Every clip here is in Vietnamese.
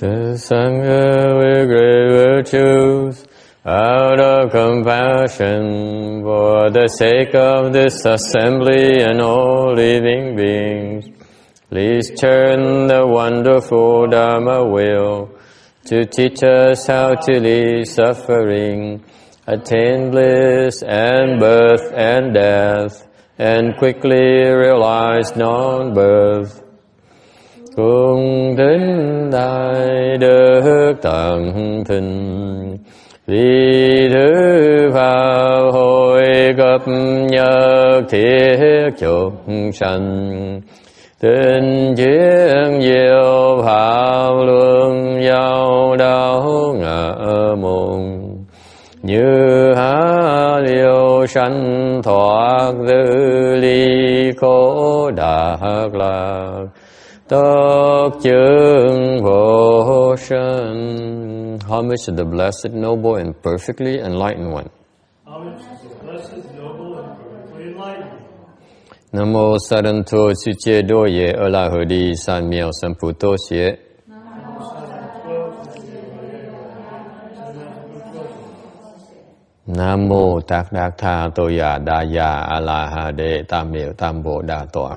The Sangha with great virtues, out of compassion for the sake of this assembly and all living beings, please turn the wonderful Dharma wheel to teach us how to leave suffering, attain bliss and birth and death, and quickly realize non-birth. Cung thính đại đức tận thịnh, vì thứ pháp hội cấp nhất thiết chúng sanh, tinh chuyên diệu pháp luân giao đạo ngã môn, như há liêu sanh thoát tư ly khổ đạt lạc, tất chứng vô sanh. Homage to the blessed, noble, and perfectly enlightened one. Homage to the blessed, noble, and perfectly enlightened one. Namo Saranto Suche Doye Olahudi San Miao Samputo Xie. Namo Tát Đắc Tha Toya Daya Alaha De Tam Miao Tam Bộ Đà Tọa.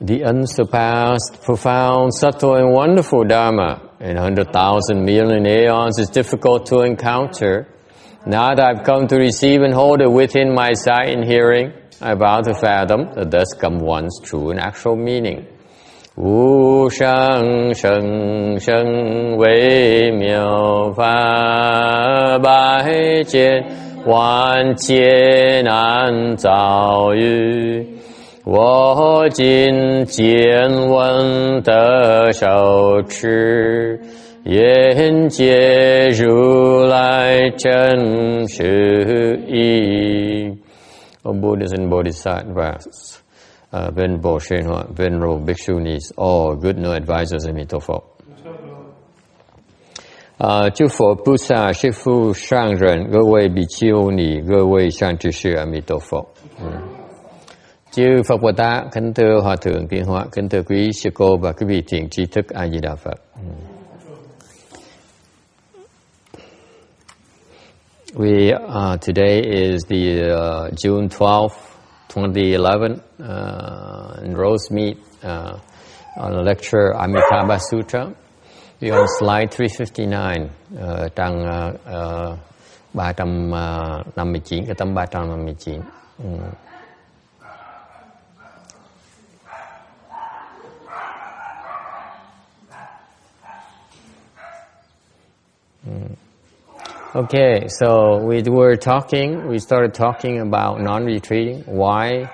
The unsurpassed, profound, subtle, and wonderful Dharma in 100,000 million aeons is difficult to encounter. Now that I've come to receive and hold it within my sight and hearing, I vow to fathom the thus come one's true and actual meaning. Wu shang sheng sheng wei miao fa bai jian wan jie nan zao yu. 我今见闻得受持，愿解如来真实义。O Buddhas and Bodhisattvas, Venerable Shenhua, Venerable Bhikshunis, all good no advisors in Amitabha. 诸佛菩萨、师父、上人、各位比丘尼、各位善知识，阿弥陀佛。Chư Phật Bồ Tát, kính thưa Hòa Thượng Kiên Hóa, kính thưa quý sư cô và quý vị thiện tri thức A Di Đà Phật. Today is the June 12th, 2011, in Rosemead, on a lecture Amitabha Sutra. We're on slide 359, trang 359, cái tấm 359. Okay, so we started talking about non-retreating. Why,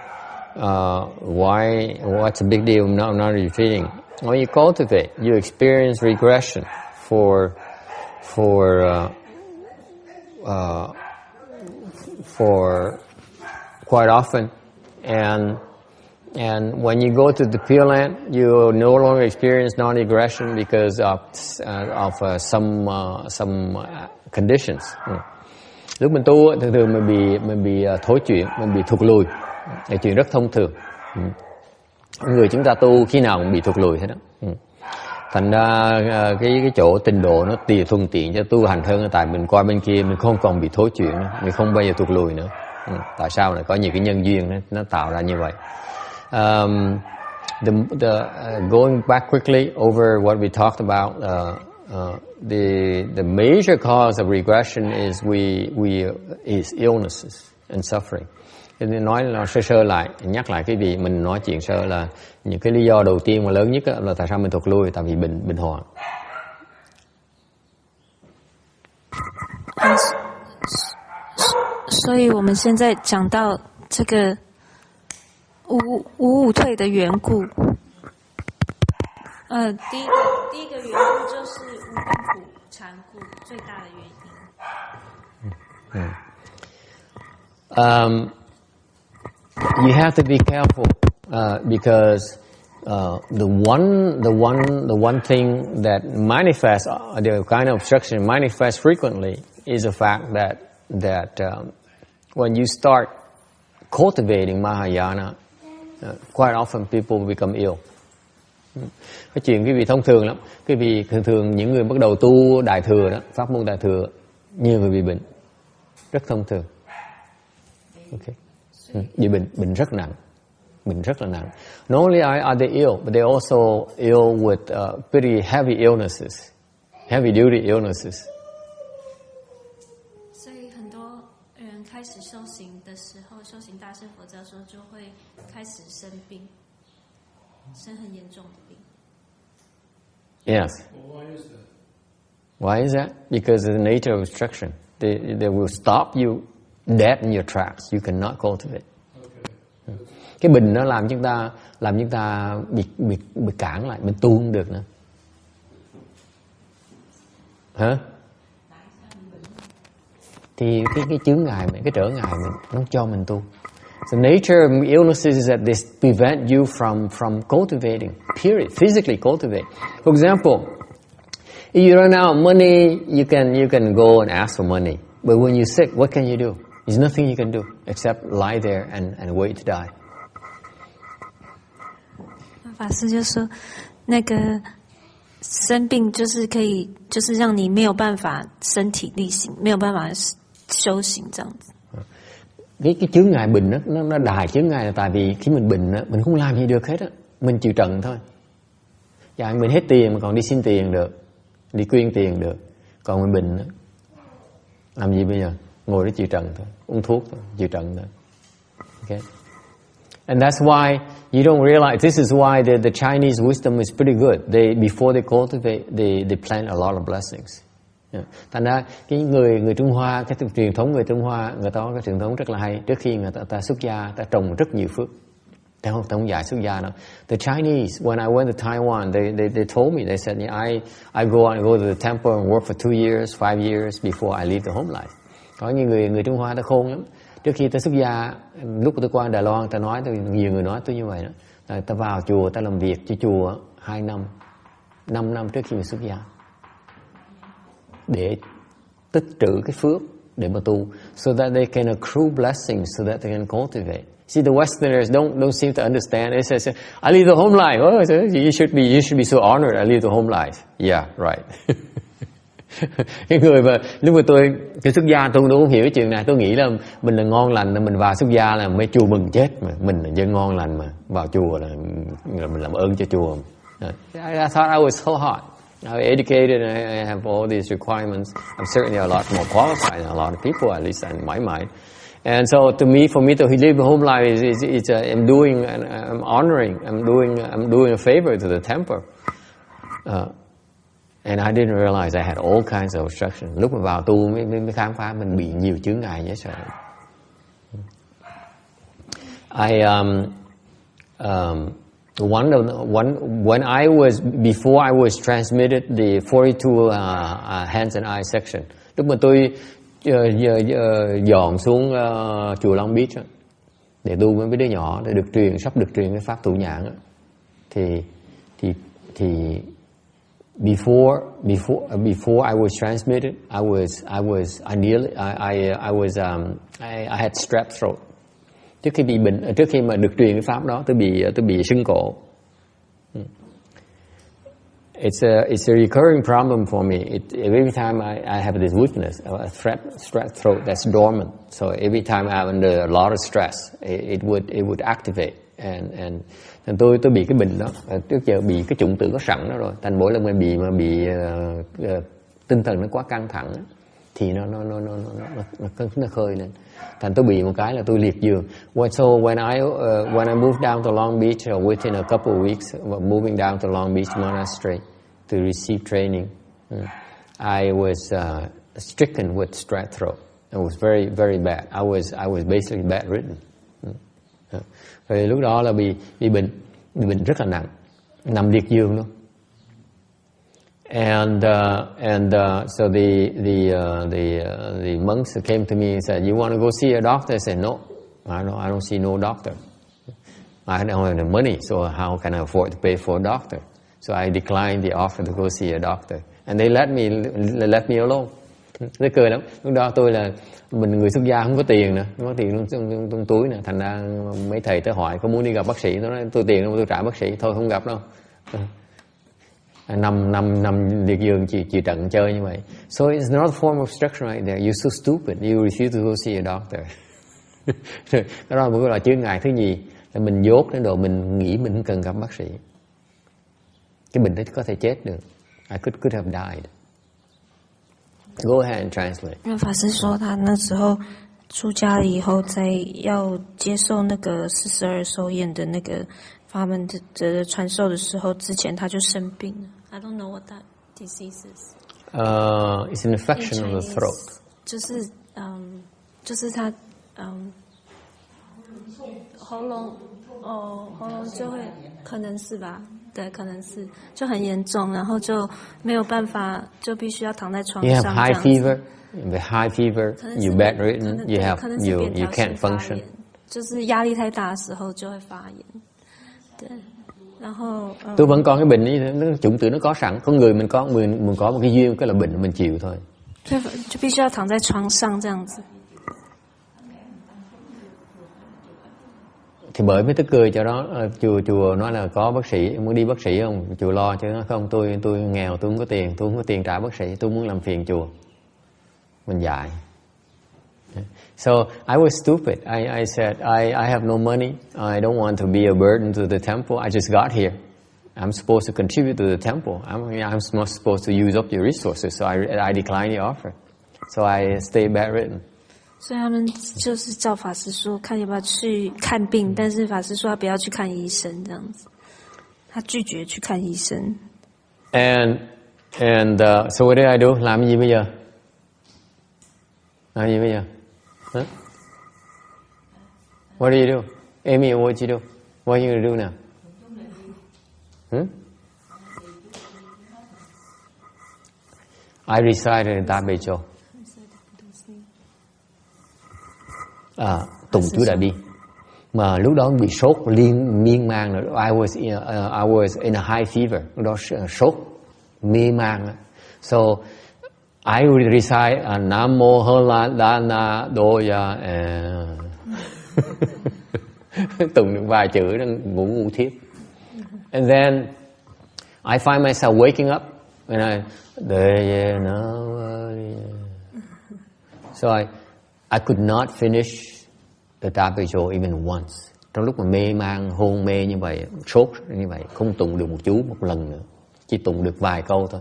what's the big deal of non-retreating? When you cultivate, you experience regression for quite often, and when you go to the Pureland, you no longer experience non-regression because of some conditions. Lúc mình tu thường mình bị thối chuyển, mình bị thụt lùi. Cái chuyện rất thông thường. Người chúng ta tu khi nào cũng bị thụt lùi hết đó. Thành ra cái chỗ trình độ nó thuận tiện cho tu hành hơn, tại mình qua bên kia mình không còn bị thối chuyển nữa, mình không bao giờ thụt lùi nữa. Tại sao? Là có nhiều cái nhân duyên nó tạo ra như vậy. Going back quickly over what we talked about, the major cause of regression is illnesses and suffering. Nói là sơ lại, nhắc lại cái vị mình nói chuyện sơ là những cái lý do đầu tiên và lớn nhất là tại sao mình thụt lùi, tại vì bệnh hoạn. 所以我们现在讲到这个五五退的缘故。第一个缘故就是五根苦缠故最大的原因。You have to be careful because the one thing that manifests, the kind of obstruction manifests frequently is the fact that when you start cultivating Mahayana, Quite often people become ill. Cái chuyện quý vị thông thường lắm. Quý vị thường những người bắt đầu tu đại thừa đó, pháp môn đại thừa, nhiều người bị bệnh, rất thông thường. Okay. Bị bệnh rất nặng, bệnh rất là nặng. Not only are they ill, but they also ill with pretty heavy illnesses, heavy duty illnesses. 所以很多人开始修行的时候，修行大乘佛教说就会开始生病，生很严重的病。Yes. Well, why is that? Why is that? Because of the nature of obstruction. They will stop you dead in your tracks. You cannot cultivate. Okay. Cái bệnh nó làm chúng ta bị cản lại, mình tu không được nữa. Hả? Thì cái chướng ngại mình, cái trở ngại mình, nó không cho mình tu. The nature of illnesses is that they prevent you from cultivating. Period. Physically cultivate. For example, if you run out of money, you can go and ask for money. But when you're sick, what can you do? There's nothing you can do except lie there and wait to die. 法师就说，那个生病就是可以，就是让你没有办法身体力行，没有办法修行这样子。Cái chướng ngại bệnh nó đài chướng ngại là tại vì khi mình bệnh mình không làm gì được hết á, mình chịu trận thôi. Dạ mình hết tiền mà còn đi xin tiền được, đi quyên tiền được, còn mình bệnh á, làm gì bây giờ? Ngồi đó chịu trận thôi, uống thuốc thôi, chịu trận thôi. Okay. And that's why you don't realize, this is why the Chinese wisdom is pretty good. Before they cultivate, they plant a lot of blessings. Yeah. Thành ra cái người Trung Hoa, cái truyền thống người Trung Hoa, người ta có cái truyền thống rất là hay. Trước khi người ta xuất gia, ta trồng rất nhiều phước. Ta không dạy xuất gia đâu. The Chinese, when I went to Taiwan, they told me, they said, I go to the temple and work for 2 years, 5 years before I leave the home life. Có những người Trung Hoa ta khôn lắm. Trước khi ta xuất gia, lúc tôi qua Đài Loan, ta nói, nhiều người nói tôi như vậy đó. Ta vào chùa, ta làm việc cho chùa 2 năm, 5 năm trước khi mình xuất gia, để tích trữ cái phước để mà tu, so that they can accrue blessings, so that they can cultivate. See, the Westerners don't seem to understand. They say, I leave the home life. Oh, you should be so honored. I leave the home life. Yeah, right. Cái người mà lúc mà tôi xuất gia, tôi không hiểu cái chuyện này. Tôi nghĩ là mình là ngon lành, mình vào xuất gia là mấy chùa mừng chết, mà mình là dân ngon lành mà vào chùa là mình làm ơn cho chùa. I thought I was so hot. I'm educated and I have all these requirements. I'm certainly a lot more qualified than a lot of people, at least in my mind. And so for me to live the home life is I'm honoring, I'm doing a favor to the temple. And I didn't realize I had all kinds of obstructions. Lúc mà vào tu mới khám phá mình bị nhiều chướng ngại dễ sợ. Before I was transmitted the 42 hands and eyes section. Lúc mà tôi dọn xuống chùa Long Beach để tu với mấy đứa nhỏ, để sắp được truyền cái pháp tụ nhãn á, thì before I was transmitted, I had strep throat. Trước khi mà được truyền cái pháp đó, tôi bị sưng cổ. It's a recurring problem for me. Every time I have this weakness, a strep throat that's dormant. So every time I'm under a lot of stress, it would activate. And tôi bị cái bệnh đó. Trước giờ bị cái chủng tử có sẵn đó rồi. Thành mỗi lần mình bị tinh thần nó quá căng thẳng thì nó khơi lên. Thành tôi bị một cái là tôi liệt giường. So when I moved down to Long Beach, within a couple of weeks, moving down to Long Beach Monastery to receive training, I was stricken with strep throat. It was very, very bad. I was basically bedridden. Rồi lúc đó là bị bệnh rất là nặng, nằm liệt giường luôn. And so the monks came to me and said, "You want to go see a doctor?" I said, "No, I don't see no doctor. I don't have the money, so how can I afford to pay for a doctor?" So I declined the offer to go see a doctor, and they let me alone. Nó cười lắm. Lúc đó tôi là mình người xuất gia không có tiền nữa, không có tiền trong túi nè, thành ra mấy thầy tới hỏi có muốn đi gặp bác sĩ, tôi nói tôi tiền đâu tôi trả bác sĩ, thôi không gặp đâu. Nằm liệt giường chỉ trận chơi như vậy. So it's not a form of obstruction right there. You're so stupid. You refuse to go see a doctor. Cái đó là một cái loại chướng ngại thứ nhì, là mình dốt đến độ mình nghĩ mình không cần gặp bác sĩ. Cái bệnh đó có thể chết được. I could have died. Go ahead and translate. 因为法师说他那时候出家了以后，在要接受那个42手眼的那个法门的传授的时候，之前他就生病了。I don't know what that disease is. It's an infection of the throat. 就是他喉咙就会可能是吧，对，可能是就很严重，然后就没有办法，就必须要躺在床 You 上 have 这 high 样子。 fever. The high fever, you bedridden. You can't function. 就是压力太大的时候就会发炎。对，然后tôi vẫn có cái bệnh ấy, nó chủng tử nó có sẵn, con người mình có một cái duyên, cái là bệnh mình chịu thôi. 就必须要躺在床上这样子。 Thì bởi mới tức cười cho đó, chùa nói là có bác sĩ, muốn đi bác sĩ không? Chùa lo chứ nó không, tôi nghèo, tôi không có tiền trả bác sĩ, tôi muốn làm phiền chùa. Mình dạy. So I was stupid. I said I have no money. I don't want to be a burden to the temple. I just got here. I'm supposed to contribute to the temple. I'm not supposed to use up your resources. So I declined the offer. So I stayed bedridden. 所以他们就是照法师说，看要不要去看病，但是法师说他不要去看医生，这样子，他拒绝去看医生。And so what did I do? Làm gì bây giờ? Làm gì bây giờ? Huh? What do you do? Amy, what did you do? What are you going to do now? I recited in Tabecho. Tùng chú Đại Bi. Mà lúc đó bị sốt miên man nữa. I was in a high fever. Lúc đó sốt mê man. So I would recite Nam Mô Hơ La Đa Đô Ya. Tùng được vài chữ đang ngủ thiếp. And then I find myself waking up and so I could not finish the Tabecho even once. Trong lúc mà mê man, hôn mê như vậy, sốt như vậy, không tụng được một chú một lần nữa, chỉ tụng được vài câu thôi.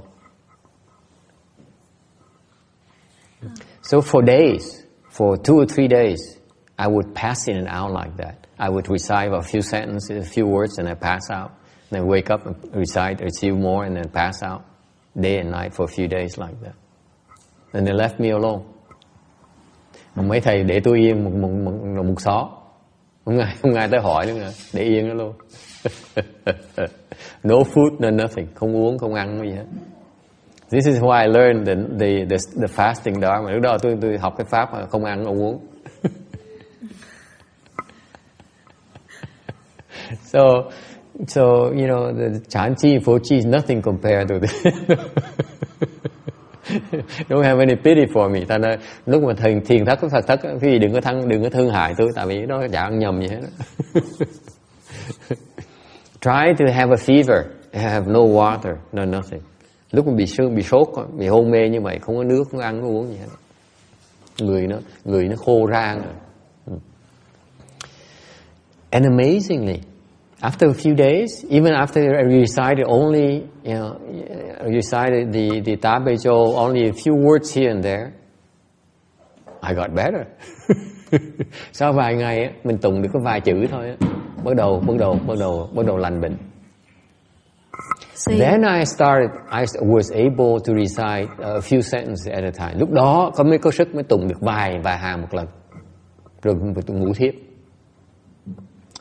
So for days, for 2 or 3 days, I would pass in and out like that. I would recite a few sentences, a few words, and I pass out. Then wake up and recite a few more, and then pass out, day and night for a few days like that. And they left me alone. Mấy thầy để tôi yên một xó, không ai tới hỏi nữa, để yên nó luôn. No food, no nothing, không uống, không ăn gì hết. This is why I learned the fasting Dharma. Lúc đó tôi học cái pháp không ăn không uống. So you know, the Chan Chi and Pho Chi is nothing compared to this. Don't have any pity for me. Thành ra lúc mà thiền thất có Phật thất, cái gì đừng có thương hại tôi, tại vì nó chả ăn nhầm gì hết. Try to have a fever, have no water, no nothing. Lúc mà bị sốt, bị hôn mê như vậy, không có nước, không có ăn, không có uống gì hết. Người nó khô rang rồi. And amazingly, after a few days, even after I recited only, recited the Tabecho, only a few words here and there, I got better. Sau vài ngày mình tụng được có vài chữ thôi, bắt đầu lành bệnh. Then I was able to recite a few sentences at a time. Lúc đó có sức mới tụng được vài hàng một lần, rồi ngủ thiếp.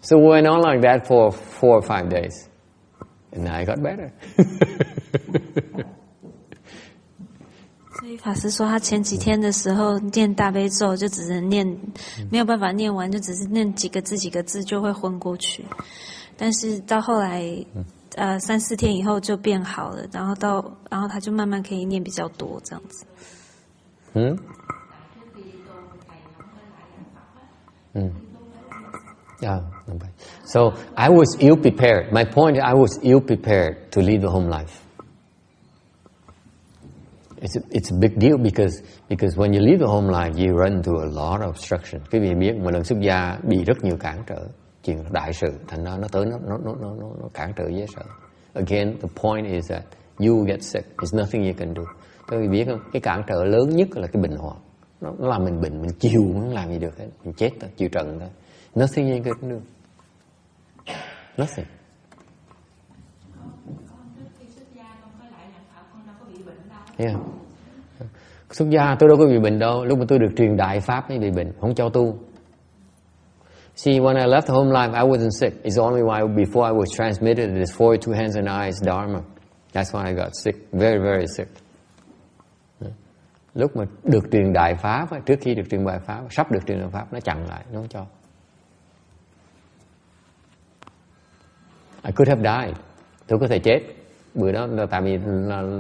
So we went on like that for 4 or 5 days, and I got better. 所以法师说，他前几天的时候念大悲咒，就只能念，没有办法念完，就只是念几个字就会昏过去。但是到后来，3、4天以后就变好了，然后他就慢慢可以念比较多这样子。So I was ill prepared. My point is I was ill prepared to lead the home life. It's a big deal because when you leave the home life, you run into a lot of obstruction. Quý vị biết một lần xuất gia bị rất nhiều cản trở, chuyện đại sự, thành ra nó tới nó cản trở dễ sợ. Again, the point is that you will get sick. There's nothing you can do. Quý vị biết không? Cái cản trở lớn nhất là cái bệnh hoạn. Nó làm mình bệnh, mình chịu không làm gì được hết, mình chết thôi, chịu trận thôi. Nothing you can do. Nothing. Yeah. Xuất gia tôi đâu có bị bệnh đâu. Lúc mà tôi được truyền đại pháp mới bị bệnh, không cho tu. See, when I left the home life, I wasn't sick. It's only why before I was transmitted this 42 hands and eyes Dharma. That's why I got sick, very, very sick. Lúc mà được truyền đại pháp, trước khi được truyền đại pháp, sắp được truyền đại pháp, nó chặn lại, nó không cho. I could have died. Tôi có thể chết. Bữa đó là tại vì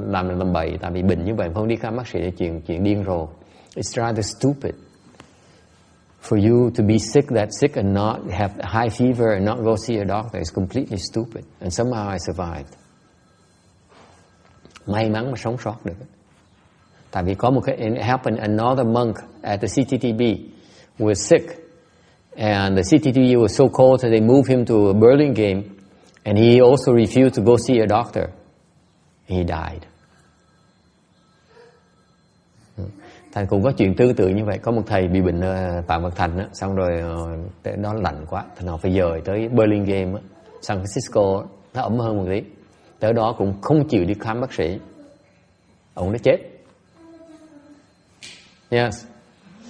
làm bậy, tại vì bệnh như vậy không đi khám bác sĩ để chuyện điên rồ. It's rather stupid for you to be sick that sick and not have high fever and not go see a doctor. It's completely stupid. And somehow I survived. May mắn mà sống sót được. Tại vì có một cái it happened, another monk at the CTTB was sick, and the CTTB was so cold that they moved him to a Berlin game, and he also refused to go see a doctor. He died. Thành cũng có chuyện tương tự như vậy. Có một thầy bị bệnh Phạm Văn Thành á, xong rồi đó lạnh quá, thành họ phải dời tới Berlin game á, San Francisco, nó ấm hơn một tí. Tới đó cũng không chịu đi khám bác sĩ, ông đã chết. Yes.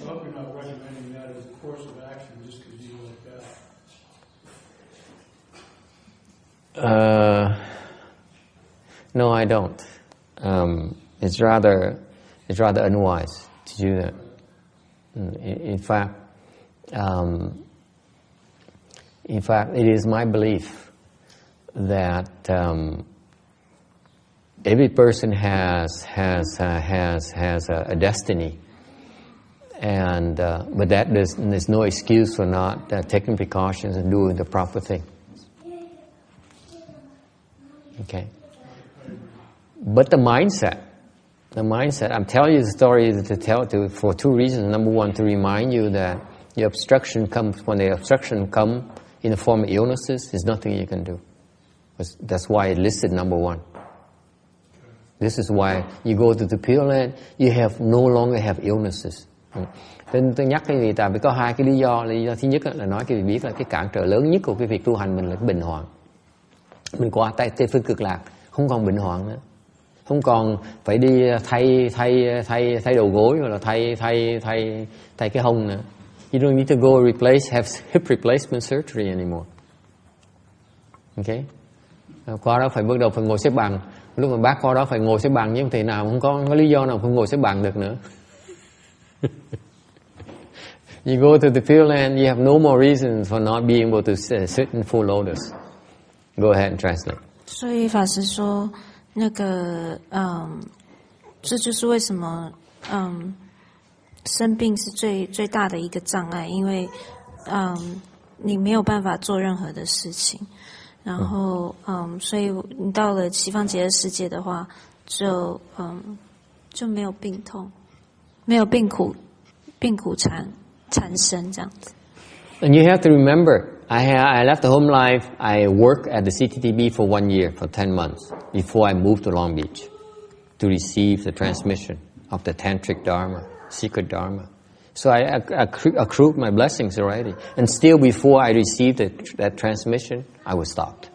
I hope you're not recommending that as a course of action just because you like that. No, I don't. It's rather unwise to do that. In fact, it is my belief that every person has a destiny, and but there's no excuse for not taking precautions and doing the proper thing. Okay. But the mindset, I'm telling you the story for two reasons. Number one, to remind you that the obstruction comes, when the obstruction come in the form of illnesses, there's nothing you can do. That's why it listed number one. This is why you go to the Pureland, you no longer have illnesses. Tôi nhắc cái gì tại vì có hai cái lý do. Lý do thứ nhất là nói cái vị biết là cái cản trở lớn nhất của cái việc tu hành mình là cái bệnh hoạn. Mình qua Tây phương cực lạc không còn bệnh hoạn nữa, không còn phải đi thay đầu gối hoặc là thay cái hông nữa. You don't need to go have hip replacement surgery anymore. Okay? Qua đó phải bắt đầu phải ngồi xếp bằng. Lúc mà bác qua đó phải ngồi xếp bằng, nhưng thì nào không có lý do nào không ngồi xếp bằng được nữa. You go to the Pureland, you have no more reason for not being able to sit in full lotus. Go ahead and translate. 所以法师说，这就是为什么生病是最大的一个障碍，因为你没有办法做任何的事情，然后所以你到了西方极乐世界的话，就没有病痛，没有病苦缠身这样子。And you have to remember, I left the home life. I worked at the CTTB for 1 year, for 10 months, before I moved to Long Beach to receive the transmission of the Tantric Dharma, secret Dharma. So I accrued my blessings already. And still before I received that transmission, I was stopped.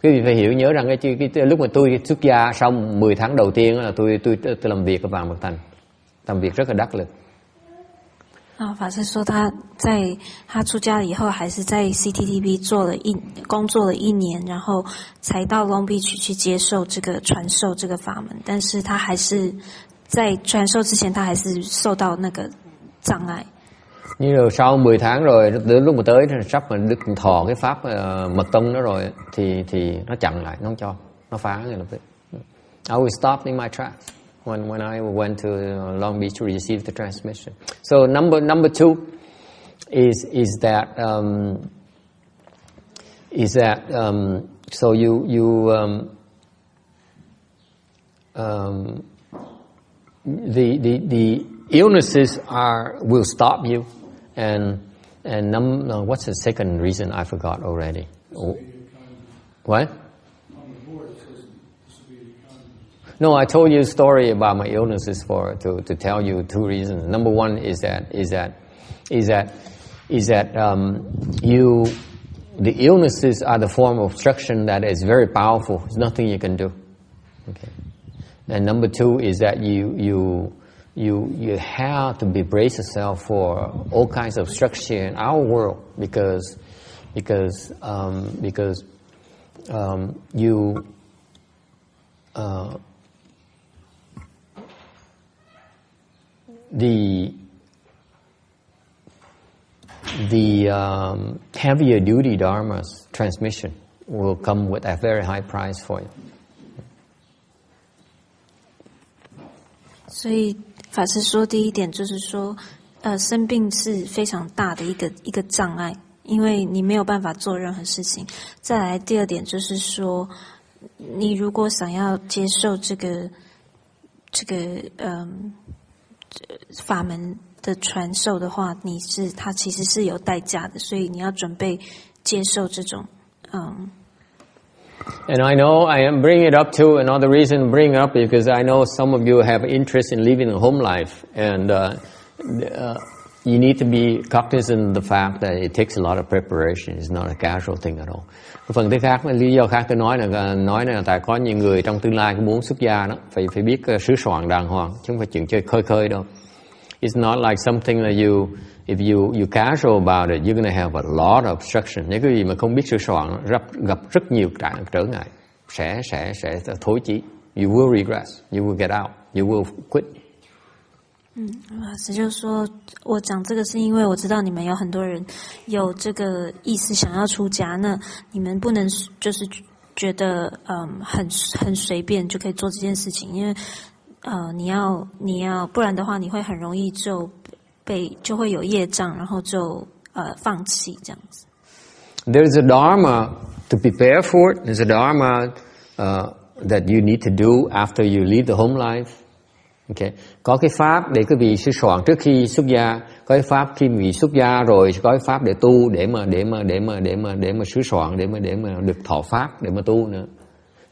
Quý vị phải hiểu nhớ rằng cái lúc mà tôi xuất gia xong 10 tháng đầu tiên là tôi làm việc ở Vạn Bậc Thành, làm việc rất là đắc lực. 法师说他出家了以后，还是在 CTTB 工作了1年，然后才到 Long Beach 去接受传授这个法门。但是他还是在传授之前，他还是受到那个障碍。Như rồi sau 10 tháng rồi, đến lúc mà tới sắp mà được thọ cái pháp mật tông đó rồi, thì nó chặn lại, nó không cho, nó phá ngay lập tức. I was stopped in my tracks. when I went to Long Beach to receive the transmission. So number two is that so the illnesses will stop you, and what's the second reason? I forgot already. What? No, I told you a story about my illnesses to tell you two reasons. Number one is that the illnesses are the form of obstruction that is very powerful. There's nothing you can do. Okay. And number two is that you have to brace yourself for all kinds of obstruction in our world because you the heavier duty dharma's transmission will come with a very high price for you. 所以法师说，第一点就是说，生病是非常大的一个障碍，因为你没有办法做任何事情。再来第二点就是说，你如果想要接受这个法门的传授的话，它其实是有代价的，所以你要准备接受这种And I know I am bringing it up too. Another reason to bring it up is because I know some of you have interest in living a home life, and you need to be cognizant of the fact that it takes a lot of preparation. It's not a casual thing at all. Phần thứ khác, lý do khác tôi nói là tại có những người trong tương lai cũng muốn xuất gia đó, phải biết sửa soạn đàng hoàng, chứ không phải chuyện chơi khơi đâu. It's not like something that if you casual about it, you're going to have a lot of obstruction. Nếu quý vị mà không biết sửa soạn, gặp rất nhiều trở ngại, sẽ thối chí. You will regress, you will get out, you will quit. 法师就说，我讲这个是因为我知道你们有很多人有这个意思想要出家，那你们不能就是觉得很随便就可以做这件事情，因为你要不然的话你会很容易就会有业障，然后就放弃这样子。There's a dharma to prepare for it. There's a dharma that you need to do after you leave the home life. Okay. Có cái pháp để quý vị sửa soạn trước khi xuất gia, có cái pháp khi quý vị xuất gia rồi, có cái pháp để tu để mà sửa soạn, để mà được thọ pháp, để mà tu nữa.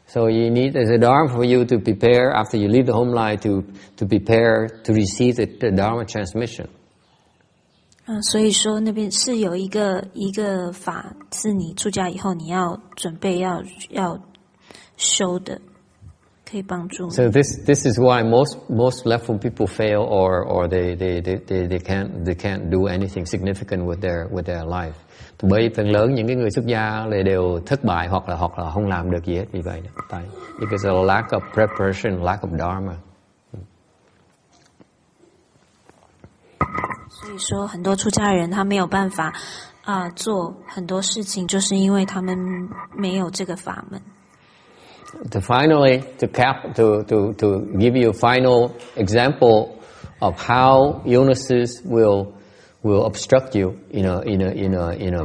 So you need there's a dharma for you to prepare after you leave the home life to prepare to receive the dharma transmission. 所以说那边是有一个法，是你出家以后你要准备要修的。So this is why most leftful people fail, or they can't do anything significant with their life. Bởi phần lớn những cái người xuất gia là đều thất bại hoặc là không làm được gì hết vì vậy. Because of lack of preparation, lack of dharma. 所以说很多出家人他没有办法做很多事情，就是因为他们没有这个法门。Finally, to give you a final example of how illnesses will obstruct you in a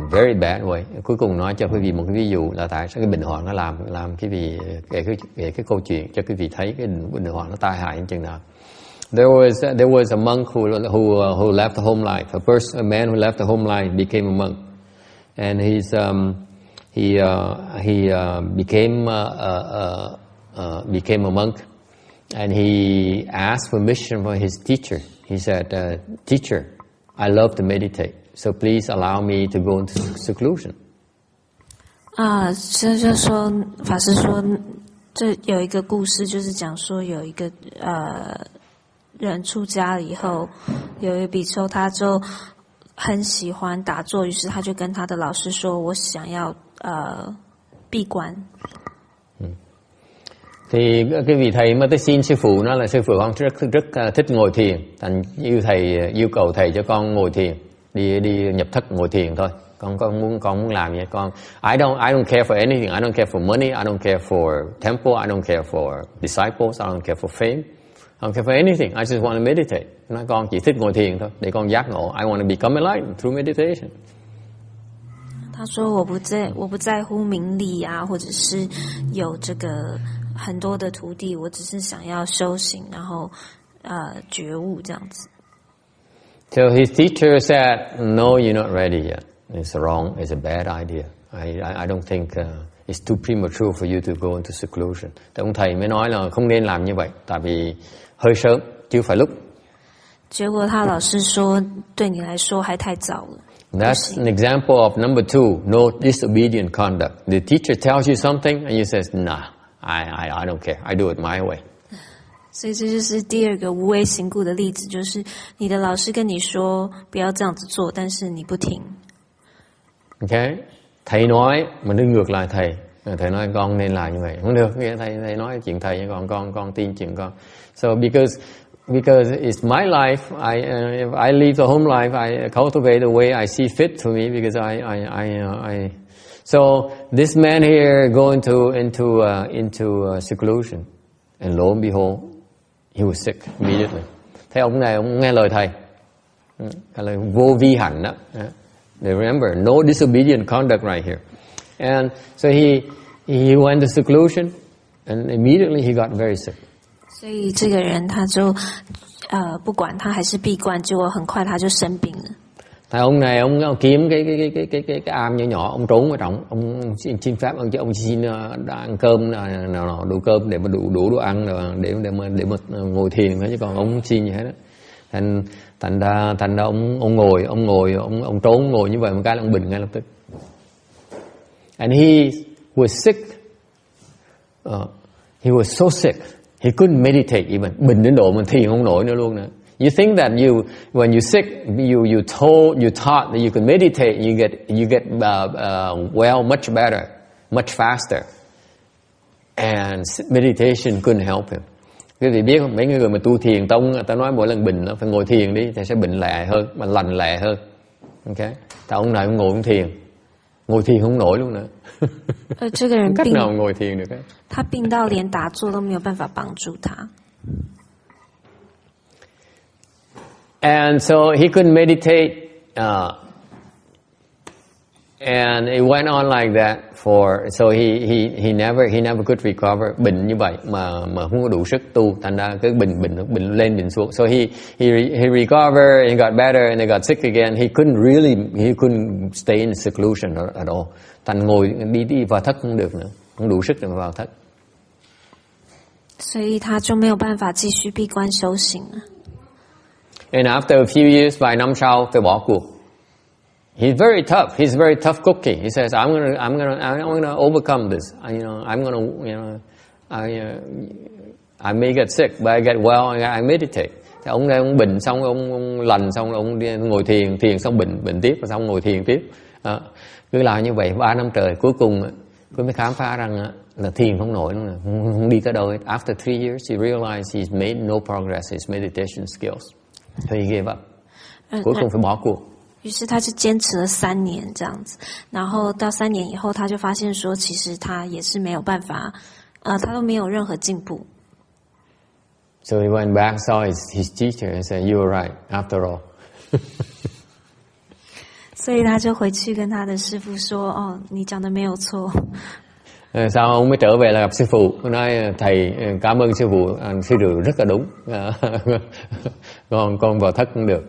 very bad way. Cuối cùng nói cho quý vị một cái ví dụ là tại sao cái bệnh hoạn nó làm quý vị kể cái câu chuyện cho quý vị thấy cái bệnh hoạn nó tai hại như chừng nào. There was a monk who left the home life. A man who left the home life became a monk, and he became a monk, and he asked permission from his teacher. He said, "Teacher, I love to meditate, so please allow me to go into seclusion." 这就说法师说，这有一个故事，就是讲说有一个人出家了以后，有一个比丘他就很喜欢打坐，于是他就跟他的老師說：“我想要闭關。” Thì cái vị thầy mà tới xin sư phụ nó là sư phụ con rất thích ngồi thiền, thành yêu cầu thầy cho con ngồi thiền, đi nhập thất ngồi thiền thôi. Con muốn làm vậy con. I don't care for anything. I don't care for money. I don't care for temple. I don't care for disciples. I don't care for fame. I don't care for anything. I just want to meditate. Nói con chỉ thích ngồi thiền thôi, để con giác ngộ. I want to become enlightened through meditation. 他说我不在乎名利啊，或者是有这个很多的徒弟，我只是想要修行，然后觉悟这样子。So his teacher said, "No, you're not ready yet. It's wrong. It's a bad idea. I don't think it's too premature for you to go into seclusion." Thì ông thầy mới nói là không nên làm như vậy, tại vì hơi sớm, chưa phải lúc. 结果他老师说，对你来说还太早了。That's an example of number 2, no disobedient conduct. The teacher tells you something and you says, "Nah, I don't care. I do it my way." 所以这就是第二个无为行故的例子，就是你的老师跟你说不要这样子做，但是你不听。Okay? Thầy nói mà đứng ngược lại thầy. Thầy nói con nên làm như vậy. Không được, thầy nói chuyện thầy với con tin chuyện con. So because it's my life, if I live the home life, I cultivate the way I see fit for me because I so this man here go into seclusion, and lo and behold, he was sick immediately. Thế ông này ông nghe lời thầy, là vô vi hạnh đó. Remember, no disobedient conduct right here. And so he went to seclusion, and immediately he got very sick. 所以这个人他就不管他还是闭关，结果很快他就生病了。Tại ông này ông kiếm cái am nhỏ nhỏ, ông trốn ở trong, ông xin phép ông xin ăn cơm nào đủ cơm để mà đủ đồ ăn để mà ngồi thiền thôi, chứ còn ông không xin gì hết đó. Thành ra ông trốn ngồi như vậy một cái là ông bệnh ngay lập tức. And he was sick. He was so sick. He couldn't meditate even. Bệnh đến độ mình thiền không nổi nữa luôn nữa. You think that when you're sick, you taught that you can meditate, you get well much better, much faster. And meditation couldn't help him. Quý vị biết không, mấy người mà tu thiền tông, ta nói mỗi lần bệnh nó phải ngồi thiền đi thì sẽ bệnh lẹ hơn, mà lành lẹ hơn. Okay? Tại ông này ông ngồi thiền không nổi luôn nữa. 这个人 cách nào ngồi thiền được ấy? 他病到连打坐都没有办法帮助他。And so he couldn't meditate, and it went on like that so he never could recover. Bệnh như vậy mà không có đủ sức tu, thành ra cái bệnh lên bệnh xuống. So he recovered and got better and he got sick again. He couldn't stay in seclusion at all. Thành ngồi đi vào thất không được nữa, không đủ sức để mà vào thất. 所以他就没有办法继续闭关修行了。And after a few years, vài năm sau phải bỏ cuộc. He's very tough. He's very tough cookie. He says, I'm gonna overcome this. I may get sick, but I get well and I meditate. Thì ông này ông bệnh xong, ông lành xong, ông đi ngồi thiền xong bệnh tiếp, và xong ngồi thiền tiếp. Cứ làm như vậy 3 năm trời, cuối cùng mới khám phá rằng là thiền không nổi nữa, không đi tới đâu hết. After 3 years, he realized he's made no progress in his meditation skills. So he gave up. Cuối cùng phải bỏ cuộc. 于是他就坚持了3年这样子，然后到3年以后，他就发现说，其实他也是没有办法，他都没有任何进步。So he went back, saw his teacher, and said, "You were right, after all." 所以他就回去跟他的师父说：“哦，你讲的没有错。” Sau ông mới trở về là gặp sư phụ, ông nói thầy cảm ơn sư phụ, sư phụ rất là đúng, con vào thất cũng được.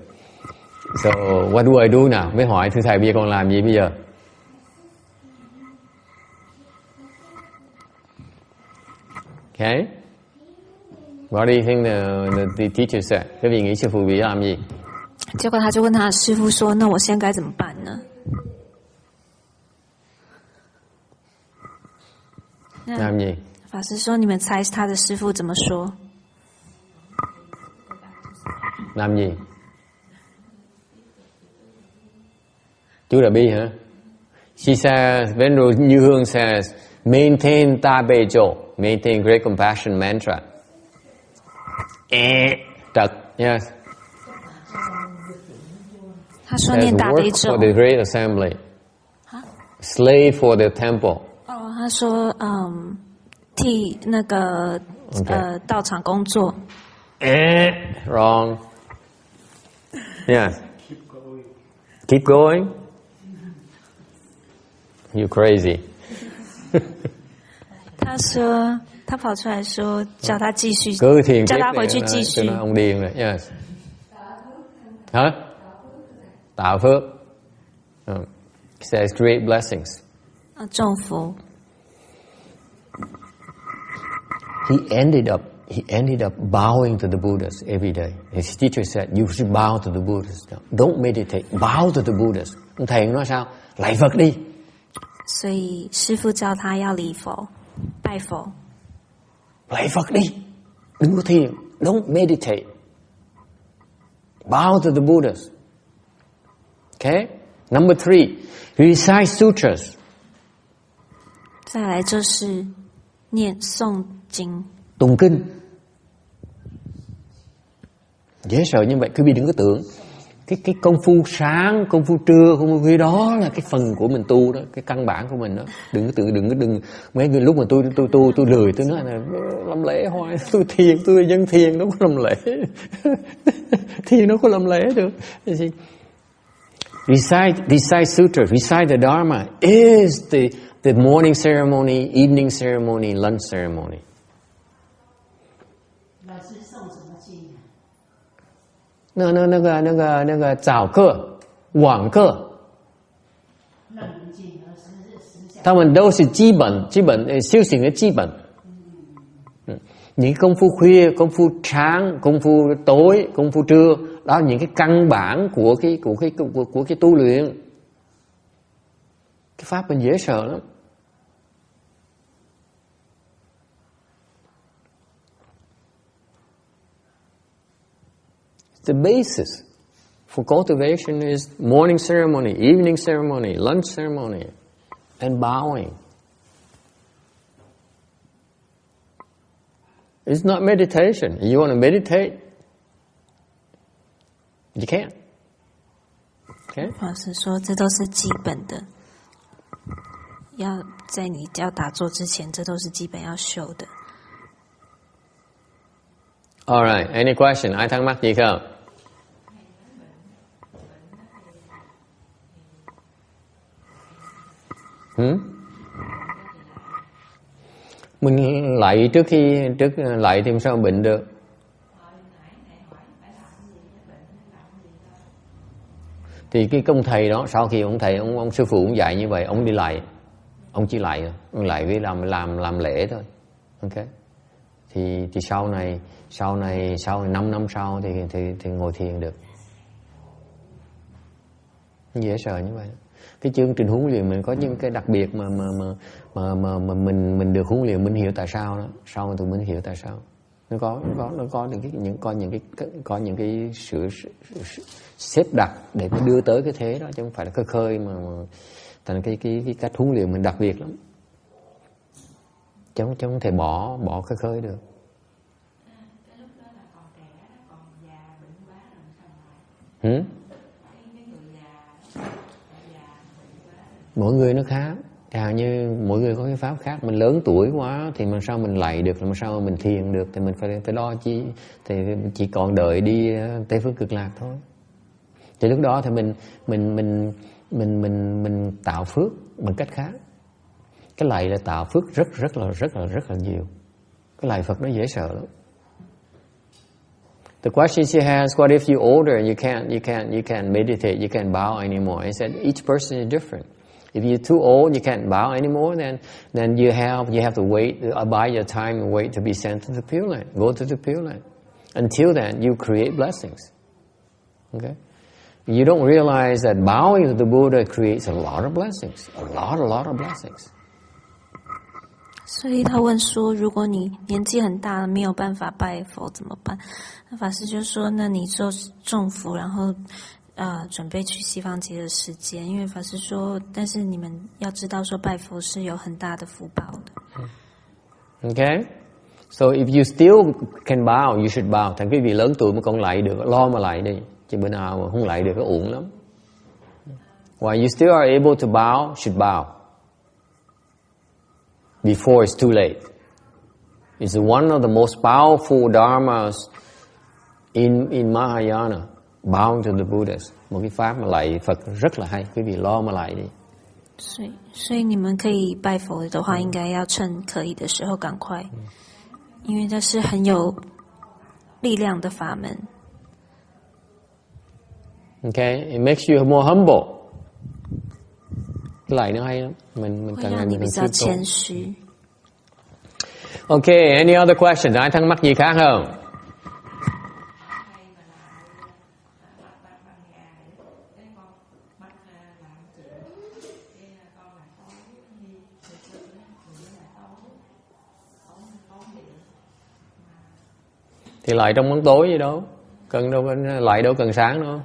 So what do I do now? Mới hỏi thưa thầy bây giờ con làm gì bây giờ? Okay. What do you think the teacher said? Cái vị nghĩ sư phụ bị làm gì? 结果他就问他的师父说：“那我现在该怎么办呢？” làm gì? 法师说：“你们猜他的师父怎么说？” làm gì? Chú Đại Bi hả? She says, Venerable Như Hương says, maintain Tabejo, maintain great compassion mantra. Trật, yes. 他说念大悲咒。 For the great assembly. Slave for the temple. 他说替那个道场工作。Wrong. Yeah. Keep going. You crazy. 他说，他跑出来说，叫他继续， Cứ thiền 叫 tiếp 他 này, 回去 nó 继 nói, 续 tôi。nói ông điên rồi. Yes. Hả? Tạo phước. He says create blessings. 种福。 He ended up bowing to the Buddhas every day. His teacher said, you should bow to the Buddhas. Don't meditate. Bow to the Buddhas. Ông thầy nói sao? Lạy Phật đi. 所以师父教他要礼佛、拜佛。 Lạy Phật đi. Đừng có thiền. Don't meditate. Bow to the Buddhas. Okay? Number 3. Recite sutras. 再来就是念诵经。 Tụng kinh. Dễ sợ như vậy. Quý vị đừng có tưởng cái công phu sáng, công phu trưa, công phu khuya đó là cái phần của mình tu đó, cái căn bản của mình đó. Đừng có tưởng, mấy người lúc mà tôi lười, tôi nói là làm lễ hoài, tôi thiền, tôi là dân thiền, đâu có làm lễ. Thiền đâu có làm lễ được. Recite sutra, recite the Dharma is the morning ceremony, evening ceremony, lunch ceremony. Nó chào cơ, quảng cơ. Ta mình đâu là基本 siêu sinh cái基本. Những công phu khuya, công phu sáng, công phu tối, công phu trưa, đó là những cái căn bản của cái tu luyện. Cái pháp mình dễ sợ lắm. The basis for cultivation is morning ceremony, evening ceremony, lunch ceremony, and bowing. It's not meditation. You want to meditate? You can't. Okay? 法师说，这都是基本的，要在你要打坐之前，这都是基本要修的。 All right. Any question? Ai thắc mắc gì không? Mình lạy trước lạy thì sao bệnh được? Thì cái công thầy đó, sau khi ông sư phụ cũng dạy như vậy, ông đi lạy, ông chỉ lạy, ông lạy với làm lễ thôi, ok? Thì sau này 5 năm sau thì ngồi thiền được. Dễ sợ như vậy. Cái chương trình huấn luyện mình có những cái đặc biệt mà mình được huấn luyện, mình hiểu tại sao đó. Sau tụi mình hiểu tại sao. Nó có những cái sự xếp đặt để mới đưa tới cái thế đó, chứ không phải là khơi mà thành cái cách huấn luyện mình đặc biệt lắm. Chứ không thể bỏ khơi được. Mỗi người nó khác. Như mỗi người có cái pháp khác. Mình lớn tuổi quá thì làm sao mình lạy được, làm sao mình thiền được, thì mình phải lo chi, thì chỉ còn đợi đi Tây phương cực lạc thôi. Thì lúc đó thì mình tạo phước bằng cách khác. Cái lạy là tạo phước rất là nhiều. Cái lạy Phật nó dễ sợ lắm. The question she has, what if you older and you can't meditate, you can't bow anymore? I said each person is different. If you're too old, you can't bow anymore, then you have to wait, buy your time and wait to be sent to the Pureland. Go to the Pureland. Until then, you create blessings. Okay? You don't realize that bowing to the Buddha creates a lot of blessings. A lot of blessings. 所以他问说，如果你年纪很大了，没有办法拜佛怎么办？那法师就说，那你就种福，然后准备去西方极乐世界。因为法师说，但是你们要知道说，拜佛是有很大的福报的。 Okay? So if you still can bow, you should bow. Thành quý vị lớn tuổi mà còn lạy được, lo mà lạy đi. Chứ bữa nào mà không lạy được, nó uổng lắm. While you still are able to bow, should bow. Before it's too late. It's one of the most powerful dharmas in Mahayana, bow to the Buddhas. Một cái pháp mà lạy Phật rất là hay, quý vị lo mà lạy đi. 所以你们可以拜佛的话，应该要趁可以的时候赶快，因为这是很有力量的法门。Okay, it makes you more humble. Cái lạy nó hay lắm, mình càng ngày mình càng谦虚。Okay, any other questions? Ai thắc mắc gì khác không? Thì lại trong bóng tối gì đâu, cần đâu lại đâu cần sáng đâu.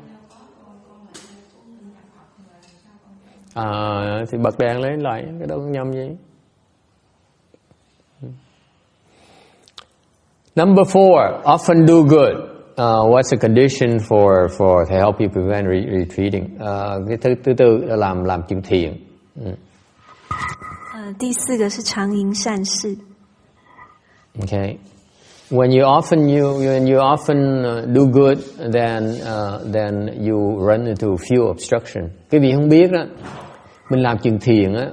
Thì bật đèn lên lại, cái đâu có nhầm gì. Number 4, often do good. What's the condition for to help you prevent retreating? Cái thứ tư là làm chuyện thiện. 第4个是常行善事。Okay. When you often do good, then you run into few obstruction. Cái vị không biết đó, mình làm chuyện thiện á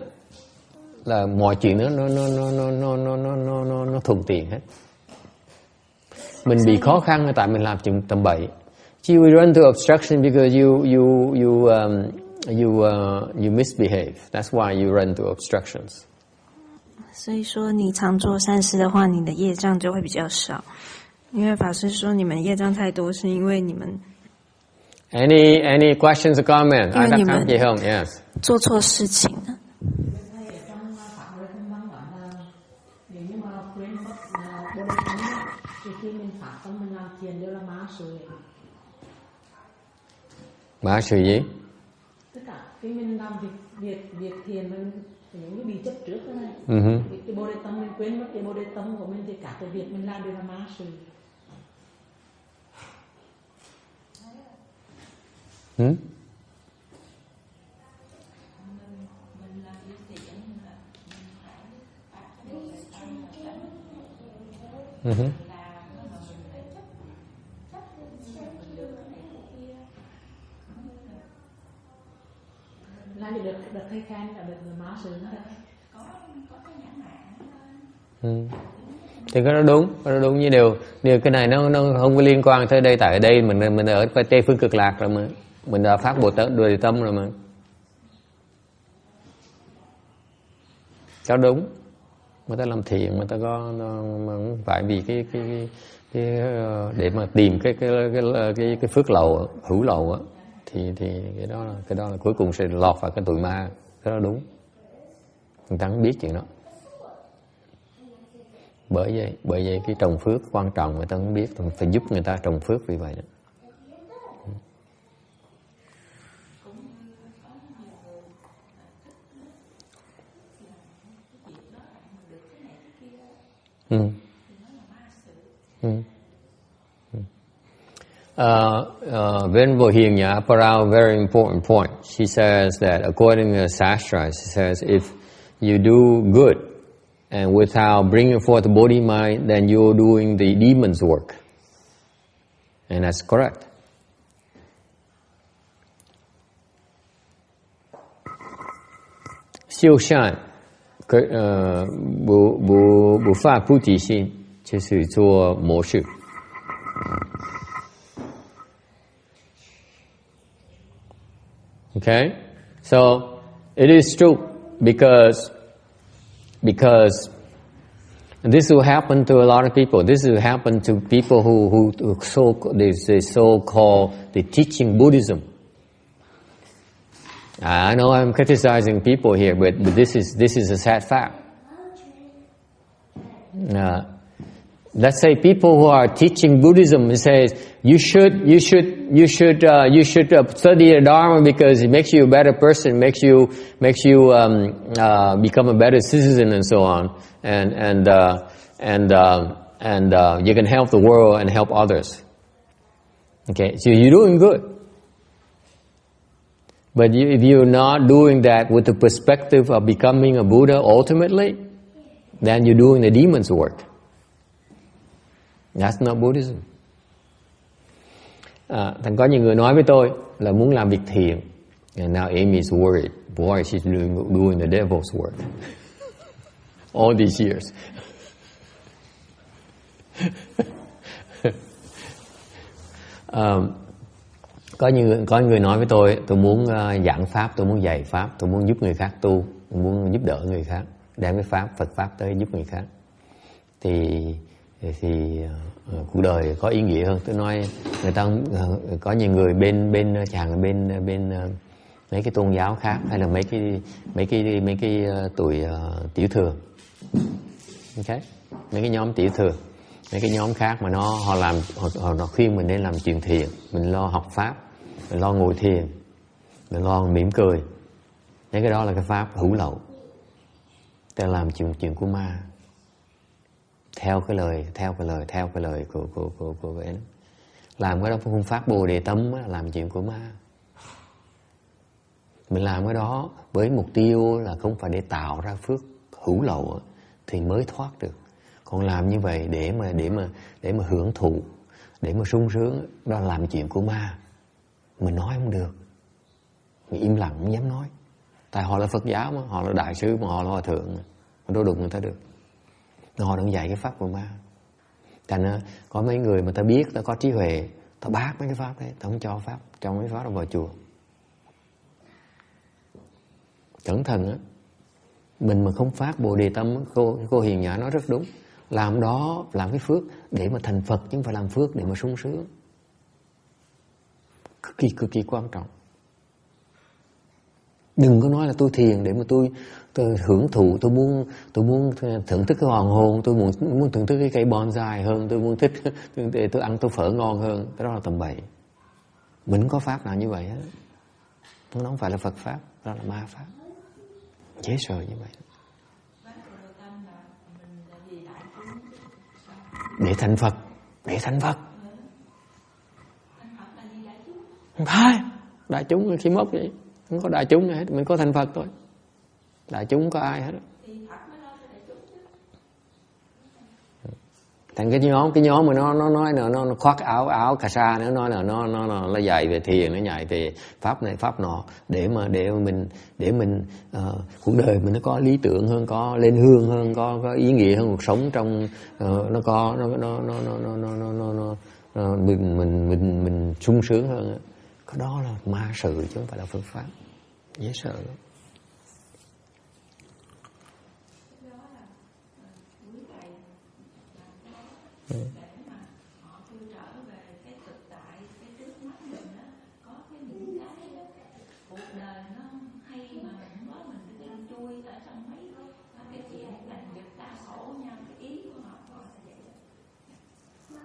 là mọi chuyện nó thuận tiện hết. Mình bị khó khăn là tại mình làm chuyện tầm bậy. You run into obstruction because you misbehave. That's why you run into obstructions. 所以说，你常做善事的话，你的业障就会比较少。因为法师说，你们业障太多，是因为你们 Any questions or comments? 因为你们 Yes. 做錯事情了。Mã sự gì? Tất cả cái mình làm việc thiền mình những cái bị chấp trước đó này. Cái bồ đề tâm mình quên mất cái bồ đề tâm của mình thì cả cái việc mình làm đều là mã sự. Làm gì được thầy khen là được má sự nữa. Thì cái đó đúng như điều cái này nó không có liên quan tới đây, tại ở đây mình ở Tây phương cực lạc rồi mà mình đã phát Bồ Đề tâm rồi mà. Đó đúng, người ta làm thiện, người ta có mà không phải vì cái để mà tìm cái phước lậu hữu lậu á, thì cái đó là cuối cùng sẽ lọt vào cái tụi ma. Cái đó đúng, người ta không biết chuyện đó. Bởi vậy cái trồng phước quan trọng, người ta không biết, phải giúp người ta trồng phước vì vậy đó. Venerable Hiền Nhã put out a very important point. She says that according to the Shastra, she says if you do good and without bringing forth the body mind, then you're doing the demon's work. And that's correct. Siêu sanh, 不发菩提心，就是做魔事。Okay, so it is true because this will happen to a lot of people. This will happen to people who so-called the teaching Buddhism. I know I'm criticizing people here, but this is a sad fact. Let's say people who are teaching Buddhism says you should study the Dharma because it makes you a better person, makes you become a better citizen and so on, and you can help the world and help others. Okay, so you're doing good. But if you're not doing that with the perspective of becoming a Buddha ultimately, then you're doing the demon's work. That's not Buddhism. Thành có nhiều người nói với tôi là muốn làm việc thiện. And now Amy is worried. Boy, she's doing the devil's work. All these years. Có người nói với tôi muốn giảng pháp, tôi muốn dạy pháp, tôi muốn giúp người khác tu, tôi muốn giúp đỡ người khác, đem cái pháp, Phật pháp tới giúp người khác. Thì cuộc đời có ý nghĩa hơn. Tôi nói người ta có nhiều người bên mấy cái tôn giáo khác, hay là mấy cái tuổi tiểu thừa, okay? Mấy cái nhóm tiểu thừa, mấy cái nhóm khác mà họ khuyên mình nên làm chuyện thiện, mình lo học pháp, mình lo ngồi thiền, mình lo mỉm cười. Mấy cái đó là cái pháp hữu lậu, ta làm chuyện của ma. Theo cái lời của cái làm cái đó phương pháp Bồ Đề Tâm á, làm chuyện của ma. Mình làm cái đó với mục tiêu là không phải để tạo ra phước hữu lậu thì mới thoát được. Còn làm như vậy để mà hưởng thụ, để mà sung sướng, đó là làm chuyện của ma. Mình nói không được, mình im lặng không dám nói. Tại họ là Phật giáo mà, họ là đại sứ mà, họ là hòa thượng mà, họ đâu đụng người ta được. Họ đang dạy cái pháp của ma. Thành ra có mấy người mà ta biết, ta có trí huệ, ta bác mấy cái pháp đấy, ta không cho pháp, cho mấy pháp đó vào chùa. Cẩn thận á, mình mà không phát Bồ Đề Tâm, cô Hiền Nhã nói rất đúng. Làm đó, làm cái phước để mà thành Phật, chứ không phải làm phước để mà sung sướng. Cực kỳ quan trọng. Đừng có nói là tôi thiền để mà tôi hưởng thụ, tôi muốn thưởng thức cái hoàng hôn, tôi muốn thưởng thức cái cây bonsai hơn, tôi muốn thích để tôi ăn tô phở ngon hơn. Cái đó là tầm bậy. Mình không có pháp nào như vậy hết. Nó không phải là Phật pháp, đó là ma pháp. Dễ sợ như vậy. Để thành Phật. Không phải. Đại chúng khi mốc vậy. Không có đại chúng này hết, mình có thành Phật thôi. Đại chúng không có ai hết. Thành cái nhóm mà nó nói là nó khoác áo cà sa, nó nói là nó dạy về thiền, nó dạy về pháp này pháp nọ để mình cuộc đời mình nó có lý tưởng hơn, có lên hương hơn, có ý nghĩa hơn, cuộc sống trong mình sung sướng hơn. Cái đó là ma sự chứ không phải là Phật pháp. Dễ sợ lắm. Để mà họ chưa trở về cái thực tại, cái trước mắt mình á, có cái những cái cuộc đời nó hay mà không có mình cứ đang chui ở trong mấy cái chuyện làm việc đau khổ nhau, cái ý của họ là vậy đó.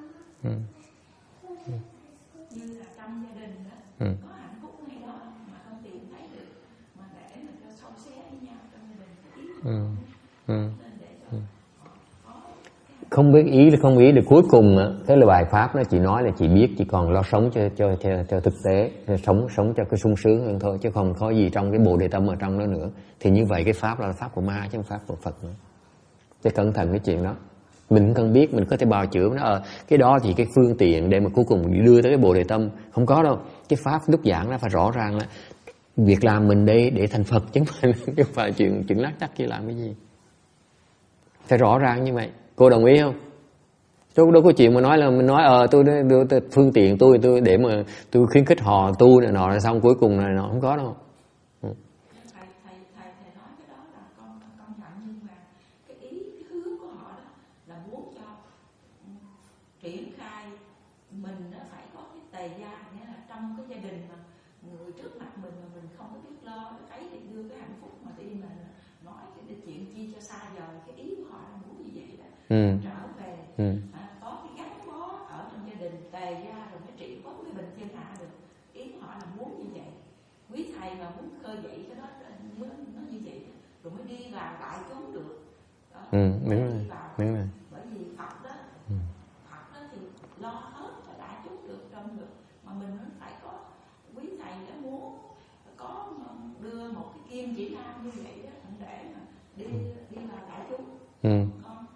Như là trong gia đình đó, có hạnh phúc hay đó mà không tìm thấy được, mà để mình cho sâu xé với nhau trong gia đình, cái ý của họ. Không biết ý là không ý được. Cuối cùng cái lời bài pháp nó chỉ nói là chỉ biết, chỉ còn lo sống cho thực tế, sống cho cái sung sướng hơn thôi, chứ không có gì trong cái Bồ Đề Tâm ở trong đó nữa. Thì như vậy cái pháp là pháp của ma chứ không pháp của Phật nữa. Để cẩn thận cái chuyện đó. Mình cần biết, mình có thể bào chữa nó. Cái đó thì cái phương tiện để mà cuối cùng đưa tới cái Bồ Đề Tâm không có đâu. Cái pháp lúc giảng nó phải rõ ràng là việc làm mình đây để thành Phật, chứ không phải chuyện lát chắc kia làm cái gì. Phải rõ ràng như vậy. Cô đồng ý không? Chứ đâu có chuyện mà nói là mình nói tôi phương tiện tôi để mà tôi khuyến khích họ tu này nọ, xong cuối cùng này nọ, không có đâu. Thầy nói cái đó là công nhận, nhưng mà cái hướng của họ đó là muốn cho triển khai mình nó phải có cái tề gia, nghĩa là trong cái gia đình mà người trước mặt mình mà mình không có biết lo cái thì đưa cái hạnh phúc mà đi mình nói cái chuyện chi cho xa vời, cái ý của họ là muốn như vậy đó. Trở về có cái gắn bó ở trong gia đình tề gia rồi mới trị quốc với bình thiên hạ được. Ý của họ là muốn như vậy. Quý thầy mà muốn khơi dậy cái đó nó như vậy rồi mới đi vào đại chúng được đó. Đúng rồi. Bởi vì Phật đó thì lo hết cho đại chúng được, trong được, mà mình phải có quý thầy đã muốn có đưa một cái kim chỉ nam như vậy đó để mà đi vào đại chúng.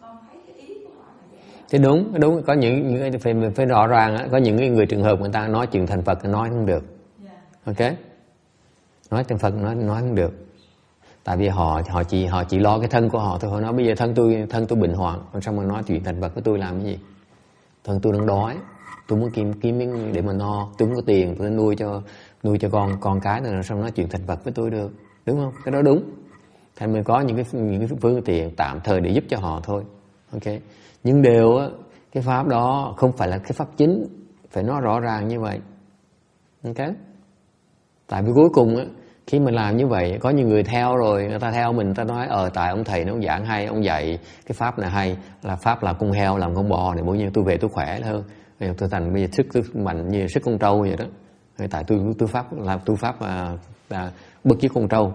Con thấy cái ý của họ là vậy đó. Thì đúng, có những phải rõ ràng, có những người trường hợp người ta nói chuyện thành Phật nói không được. Ok? Nói thành Phật nói không được. Tại vì họ chỉ lo cái thân của họ thôi. Họ nói bây giờ thân tôi bệnh hoạn, sao mà nói chuyện thành Phật với tôi làm cái gì? Thân tôi đang đói, tôi muốn kiếm miếng để mà no, tôi không có tiền, tôi nuôi cho con cái rồi sao nói chuyện thành Phật với tôi được, đúng không? Cái đó đúng. Thành mình có những cái phương tiện tạm thời để giúp cho họ thôi. Ok. Nhưng đều á, cái pháp đó không phải là cái pháp chính, phải nói rõ ràng như vậy. Ok. Tại vì cuối cùng á, khi mình làm như vậy, có nhiều người theo rồi, người ta theo mình, người ta nói tại ông thầy nó ông giảng hay, ông dạy cái pháp này hay, là pháp là con heo làm con bò này, mỗi nhiên tôi về tôi khỏe hơn, tôi thành bây giờ sức mạnh như sức con trâu vậy đó. Tại tôi pháp là bức với con trâu.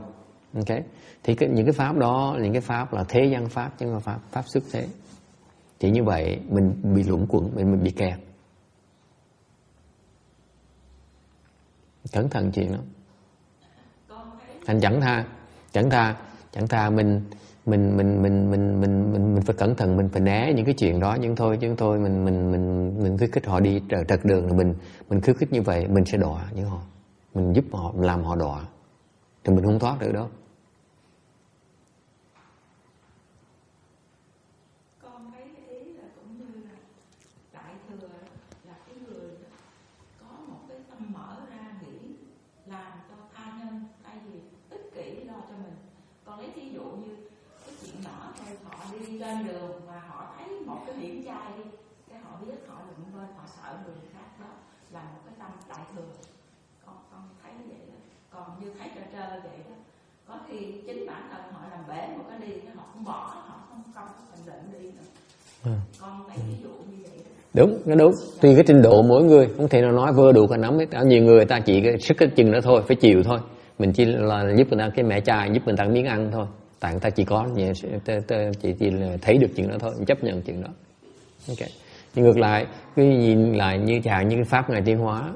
Ok. Thì những cái pháp đó, những cái pháp là thế gian pháp chứ không phải pháp xuất thế. Thì như vậy mình bị luẩn quẩn, mình bị kẹt. Cẩn thận chuyện đó. Thành chẳng tha mình phải cẩn thận, mình phải né những cái chuyện đó, nhưng thôi mình khuyến khích họ đi trật đường, rồi mình khuyến khích như vậy mình sẽ đọa như họ, mình giúp họ, làm họ đọa thì mình không thoát được đâu. Con thấy cái ý là cũng như là đại thừa là cái người có một cái tâm mở ra nghĩ làm cho tha nhân, thay vì ích kỷ lo cho mình. Con lấy thí dụ như cái chuyện nhỏ thôi, họ đi trên đường và họ thấy một cái điểm chai đi, cái họ biết họ đụng lên, họ sợ người khác, đó là một cái tâm đại thừa. Con thấy vậy đó. Còn như thấy trơ vậy đó, có khi chính bản thân họ làm bể một cái ly, họ không bỏ, họ không thành định đi nữa. Con thấy ví dụ như vậy đó. Đúng. Tùy cái trình độ mỗi người, không thể nào nói vừa đủ cả nắm hết. Nhiều người ta chỉ cái sức cái chừng đó thôi, phải chịu thôi. Mình chỉ là giúp người ta cái mẻ chai, giúp người ta miếng ăn thôi. Tại người ta chỉ có chỉ là thấy được chuyện đó thôi, mình chấp nhận chuyện đó. Ok. Nhưng ngược lại, cái nhìn lại như cái pháp Ngài tiến hóa,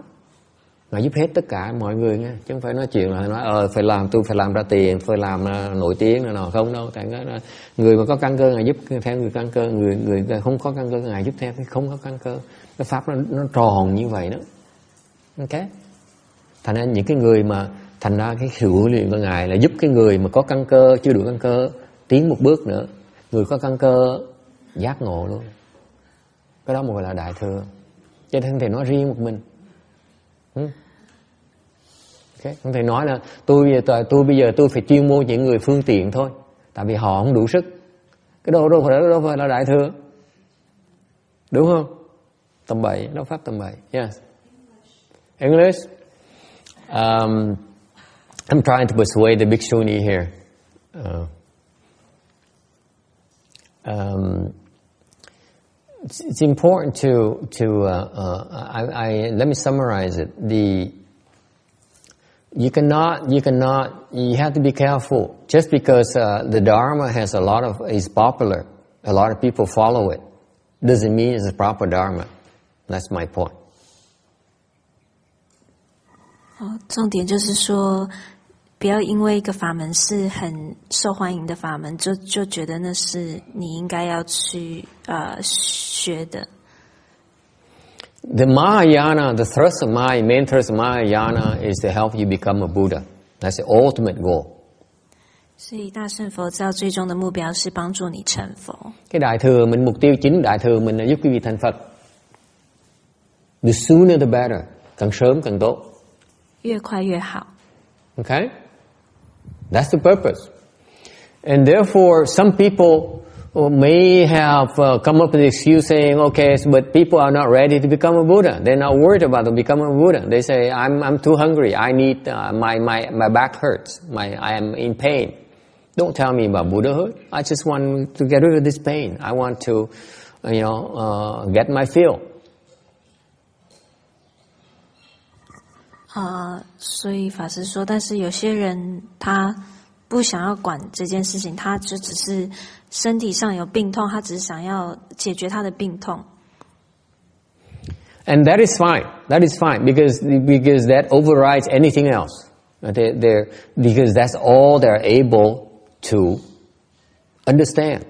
Ngài giúp hết tất cả mọi người nha, chứ không phải nói chuyện là nói tôi phải làm ra tiền, phải làm nổi tiếng nào không đâu. Tại người mà có căn cơ Ngài giúp theo người căn cơ, người không có căn cơ Ngài giúp theo cái không có căn cơ. Cái pháp nó tròn như vậy đó. Ok. Thành ra những cái người mà thành ra cái sự huấn luyện của Ngài là giúp cái người mà có căn cơ, chưa đủ căn cơ tiến một bước nữa. Người có căn cơ giác ngộ luôn. Cái đó mới gọi là đại thừa. Chứ không thể nói riêng một mình. Okay. Không thể nói là tôi bây giờ tôi phải chuyên môn những người phương tiện thôi, tại vì họ không đủ sức. Cái đâu phải là đại thừa, đúng không? Tầm bậy, đó pháp tầm bậy. Yes. English. I'm trying to persuade the bhikshuni here. It's important to let me summarize it. You have to be careful. Just because the Dharma is popular, a lot of people follow it, doesn't mean it's a proper Dharma. That's my point. 重点就是说，不要因为一个法门是很受欢迎的法门，就觉得那是你应该要去学的。The Mahayana, the thrust of main thrust of Mahayana is to help you become a Buddha. That's the ultimate goal. 所以大乘佛教最终的目标是帮助你成佛。Cái đại thừa mình, mục tiêu chính đại thừa mình là giúp quý vị thành Phật. The sooner the better, càng sớm càng tốt. 越快越好。 Okay? That's the purpose. And therefore, some people may have come up with the excuse saying, okay, but people are not ready to become a Buddha. They're not worried about becoming a Buddha. They say, I'm too hungry. I need, my back hurts. I am in pain. Don't tell me about Buddhahood. I just want to get rid of this pain. I want to, get my fill. 所以法师说，但是有些人他不想要管这件事情，他就只是身体上有病痛，他只是想要解决他的病痛。And that is fine. That is fine because that overrides anything else. Because that's all they're able to understand.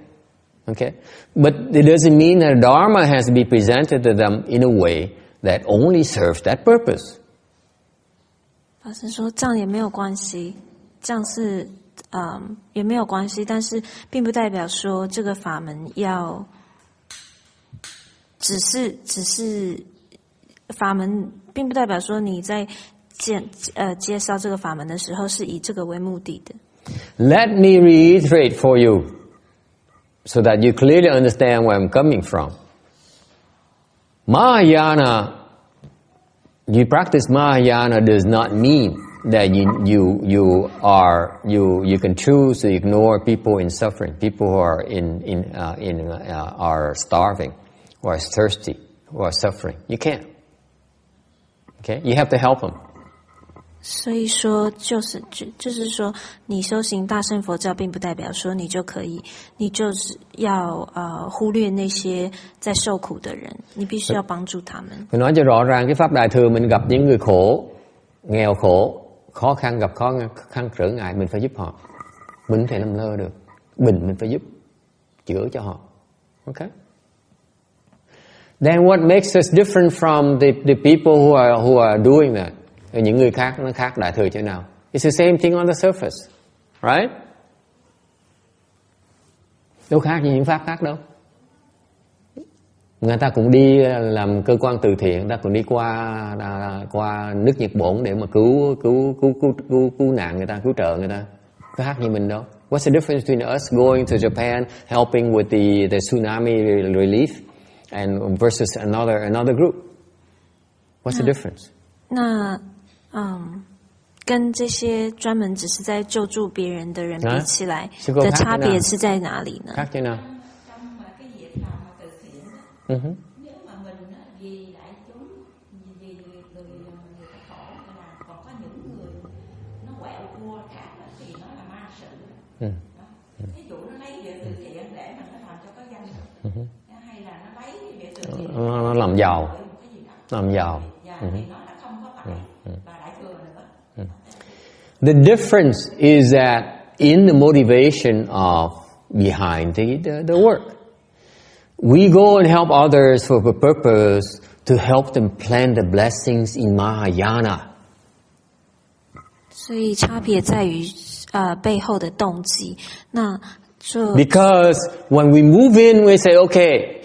Okay? But it doesn't mean that Dharma has to be presented to them in a way that only serves that purpose. 法师说这样也没有关系，这样是也没有关系，但是并不代表说这个法门要只是法门，并不代表说你在介绍这个法门的时候是以这个为目的的。Let me reiterate for you so that you clearly understand where I'm coming from. Mahayana, you practice Mahayana does not mean that you can choose to ignore people in suffering, people who are are starving, who are thirsty, who are suffering. You can't. Okay, you have to help them. 所以说，就是说，你修行大乘佛教，并不代表说你就可以，你就是要忽略那些在受苦的人，你必须要帮助他们。Phải nói cho rõ ràng, cái pháp đại thừa mình gặp những người khổ, nghèo khổ, khó khăn, gặp khó khăn trở ngại, mình phải giúp họ. Mình không thể làm lơ được. Mình phải giúp, chữa cho họ. Okay? Then what makes us different from the people who are doing that? Những người khác nó khác đại thừa chỗ nào? It's the same thing on the surface, right? Đâu khác gì những pháp khác đâu. Người ta cũng đi làm cơ quan từ thiện, người ta cũng đi qua nước Nhật Bổn để mà cứu nạn người ta, cứu trợ người ta. Có khác như mình đâu. What's the difference between us going to Japan helping with the tsunami relief and versus another group? What's the difference? 那跟这些专门只是在救助别人的人比起来的差别是在哪里呢？ Khác thế nào? Trong cái việc làm từ thiện đó, nếu mà mình vì đại chúng, vì người ta khổ, là còn có những người nó quẹo cua khác thì nó là ma sự. Ví dụ nó lấy việc từ thiện để mà nó làm cho có danh, hay là nó lấy việc từ thiện Nó làm giàu, làm giàu. thì nó là không có phải là đại thừa nữa. The difference is that in the motivation of behind the work, we go and help others for the purpose to help them plant the blessings in Mahayana. 所以差别在于背后的动机。那就 Because when we move in, we say, okay,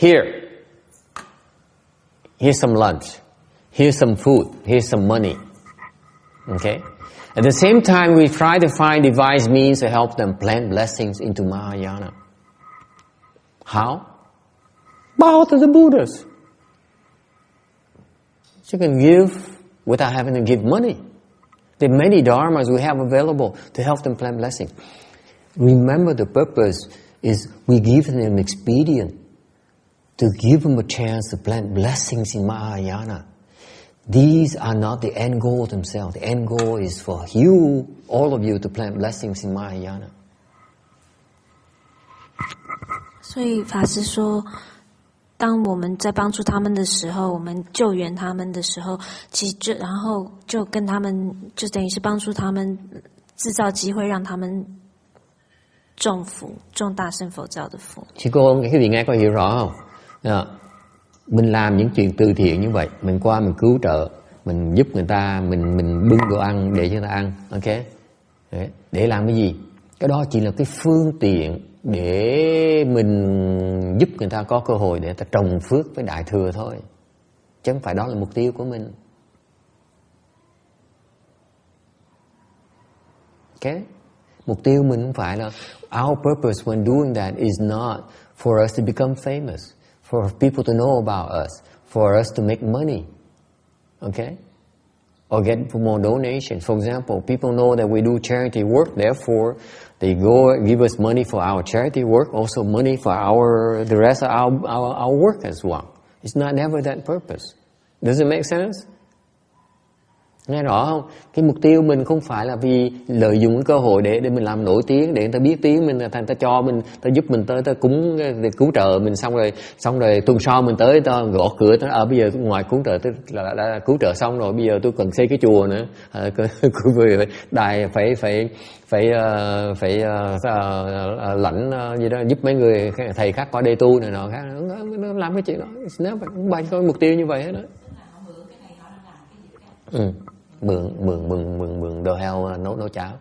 here's some lunch, here's some food, here's some money. Okay? At the same time, we try to find device means to help them plant blessings into Mahayana. How? Bow to the Buddhas. You can give without having to give money. There are many dharmas we have available to help them plant blessings. Remember, the purpose is we give them an expedient to give them a chance to plant blessings in Mahayana. These are not the end goal themselves. The end goal is for you, all of you, to plant blessings in Mahayana. 所以法师说，当我们在帮助他们的时候，我们救援他们的时候，其实然后就跟他们，就等于是帮助他们制造机会，让他们种福，种大乘佛教的福。Chị cô, cái vị nghe có hiểu rõ không? Mình làm những chuyện từ thiện như vậy, mình qua mình cứu trợ, mình giúp người ta, mình bưng đồ ăn để cho người ta ăn, ok? Để làm cái gì? Cái đó chỉ là cái phương tiện để mình giúp người ta có cơ hội để người ta trồng phước với đại thừa thôi, chứ không phải đó là mục tiêu của mình. Ok? Mục tiêu mình không phải là our purpose when doing that is not for us to become famous, for people to know about us, for us to make money, okay? Or get more donations. For example, people know that we do charity work, therefore they go give us money for our charity work, also money for the rest of our work as well. It's not never that purpose. Does it make sense? Nghe rõ không? Cái mục tiêu mình không phải là vì lợi dụng cái cơ hội để mình làm nổi tiếng, để người ta biết tiếng mình, ta cho mình, ta giúp mình tới, ta cứu trợ mình, xong rồi tuần sau mình tới, ta gõ cửa, ta bây giờ ngoài cứu trợ tôi đã cứu trợ xong rồi, bây giờ tôi cần xây cái chùa nữa, đài phải lãnh gì đó, giúp mấy người thầy khác qua đây tu này nọ khác, nó làm cái chuyện đó, nếu bạn có mục tiêu như vậy hết đó. Mượn đồ heo nấu cháo.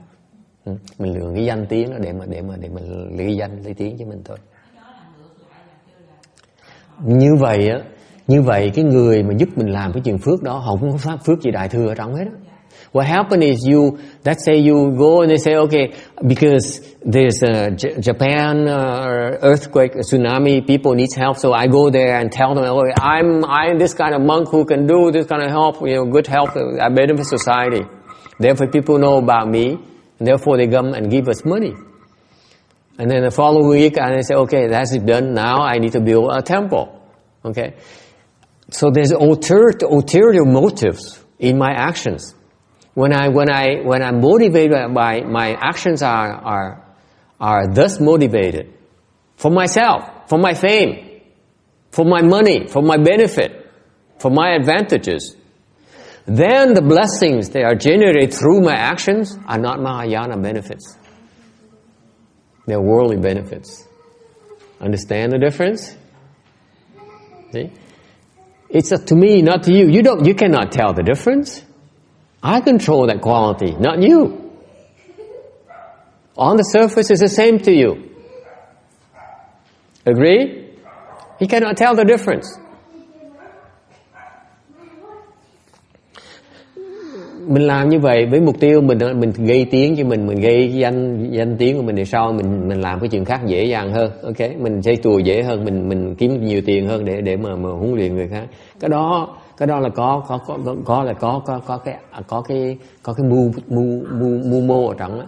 Mình lường cái danh tiếng đó để mình lấy danh lấy tiếng cho mình thôi. Như vậy cái người mà giúp mình làm cái chuyện phước đó, họ không có pháp phước gì đại thừa ở trong hết đó. What happened is let's say you go and they say, okay, because there's a Japan earthquake, tsunami, people need help, so I go there and tell them, okay, I'm this kind of monk who can do this kind of help, good help, I benefit society. Therefore, people know about me, and therefore they come and give us money. And then the following week, and they say, okay, that's done. Now I need to build a temple. Okay, so there's ulterior motives in my actions. When I'm motivated by my actions are thus motivated for myself, for my fame, for my money, for my benefit, for my advantages, then the blessings that are generated through my actions are not Mahayana benefits. They're worldly benefits. Understand the difference? See? It's up to me, not to you. You cannot tell the difference. I control that quality, not you. On the surface, it's the same to you. Agree? You cannot tell the difference. Mình làm như vậy với mục tiêu mình gây tiếng cho mình gây danh tiếng của mình, thì sau mình làm cái chuyện khác dễ dàng hơn. Ok, mình xây chùa dễ hơn, mình kiếm nhiều tiền hơn để mà huấn luyện người khác. Cái đó là có cái mưu mô ở trong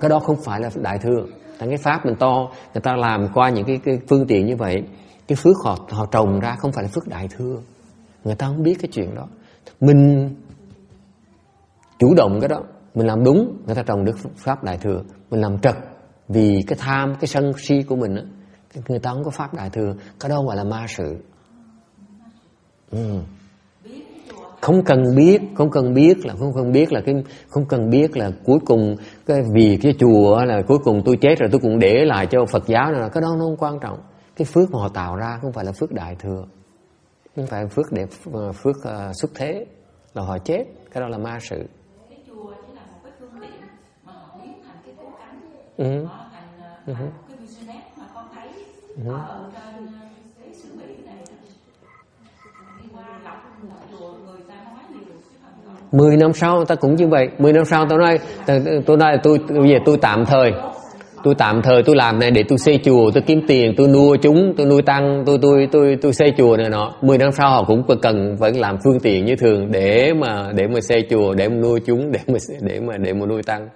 cái đó không phải là đại thừa. Cái pháp mình to, người ta làm qua những cái phương tiện như vậy, cái phước họ trồng ra không phải là phước đại thừa. Người ta không biết cái chuyện đó. Mình chủ động cái đó, mình làm đúng, người ta trồng được pháp đại thừa. Mình làm trật vì cái tham, cái sân si của mình á, người ta không có pháp đại thừa. Cái đó gọi là ma sự. Không cần biết là cuối cùng vì cái chùa là cuối cùng tôi chết rồi tôi cũng để lại cho Phật giáo này, cái đó nó không quan trọng. Cái phước mà họ tạo ra không phải là phước đại thừa, không phải phước để phước xuất thế, là họ chết, cái đó là ma sự. Cái chùa chỉ là một cái phương tiện mà họ biến thành cái cố gắng, họ thành cái business mà con thấy ở trên cái xứ Mỹ này. 10 năm sau ta cũng như vậy. 10 năm sau tôi nói tôi tạm thời tôi làm này để tôi xây chùa, tôi kiếm tiền, tôi nuôi chúng, tôi nuôi tăng, tôi xây chùa này nọ. 10 năm sau họ cũng cần vẫn làm phương tiện như thường để mà xây chùa, để mà nuôi chúng, để mà nuôi tăng.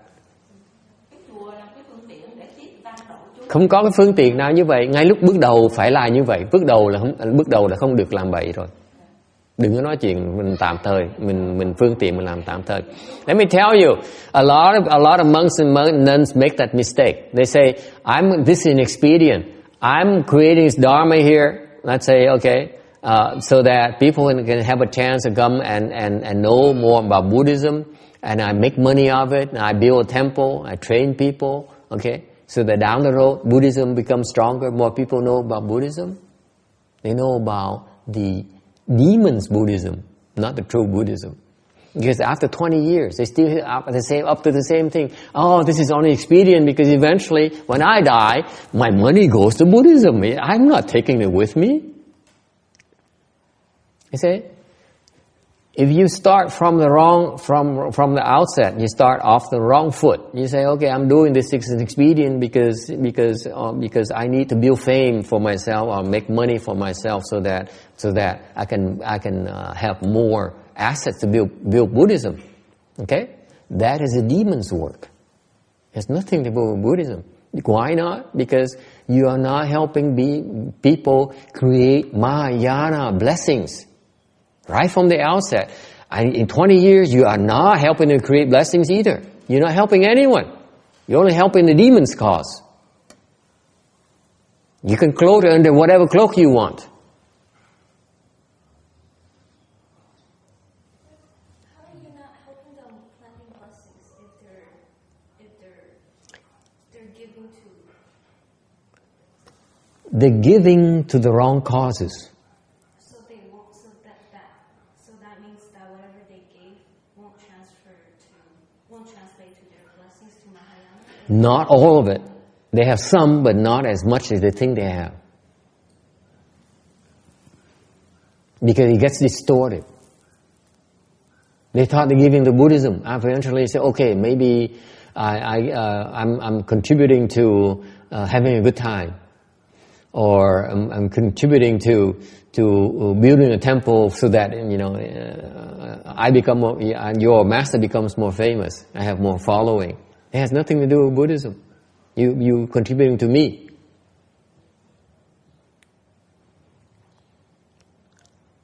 Không có cái phương tiện nào như vậy. Ngay lúc bước đầu phải là như vậy. Bước đầu là không được làm vậy rồi. Đừng có nói chuyện mình tạm thời, mình phương tiện mình làm tạm thời. Let me tell you, a lot of monks and nuns make that mistake. They say, this is an expedient. I'm creating this dharma here. Let's say, okay, so that people can have a chance to come and know more about Buddhism, and I make money of it. And I build a temple. I train people. Okay, so that down the road, Buddhism becomes stronger. More people know about Buddhism. They know about the demons Buddhism, not the true Buddhism. Because after 20 years, they still up to the same thing. Oh, this is only expedient because eventually, when I die, my money goes to Buddhism. I'm not taking it with me. You see? If you start from the wrong, from the outset, you start off the wrong foot. You say, okay, I'm doing this as an expedient because I need to build fame for myself or make money for myself so that I can have more assets to build Buddhism. Okay, that is a demon's work. It has nothing to do with Buddhism. Why not? Because you are not helping people create Mahayana blessings. Right from the outset, In 20 years, you are not helping to create blessings either. You're not helping anyone. You're only helping the demon's cause. You can clothe it under whatever cloak you want. How are you not helping them planting blessings if they're giving to? They're giving to the wrong causes. So they won't. So that means that whatever they gave won't translate to their blessings to Mahayana. Not all of it. They have some, but not as much as they think they have. Because it gets distorted. They thought they're giving to Buddhism. Eventually they say, okay, maybe I'm contributing to having a good time. Or I'm contributing to building a temple so that, I become your master becomes more famous. I have more following. It has nothing to do with Buddhism. You contributing to me.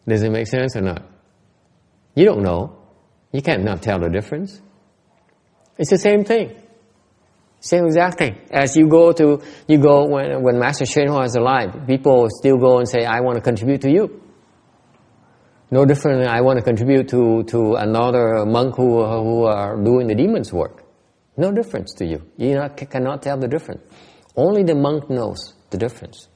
Does it make sense or not? You don't know. You can't not tell the difference. It's the same thing. Same exact thing. As you go when Master Shenhua is alive, people still go and say, I want to contribute to you. No different than I want to contribute to another monk who are doing the demon's work. No difference to you. You cannot tell the difference. Only the monk knows the difference.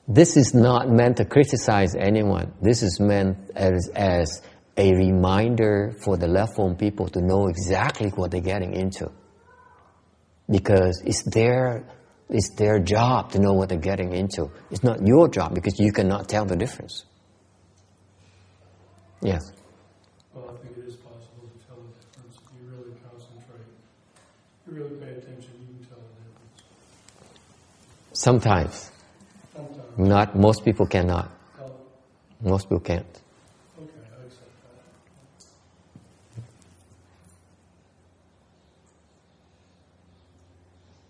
This is not meant to criticize anyone. This is meant as a reminder for the left-form people to know exactly what they're getting into. Because it's their job to know what they're getting into. It's not your job because you cannot tell the difference. Yes? Well, I think it is possible to tell the difference. If you really concentrate, you really pay attention, you can tell the difference. Sometimes. Not most people cannot. Most people can't. Okay, I accept that.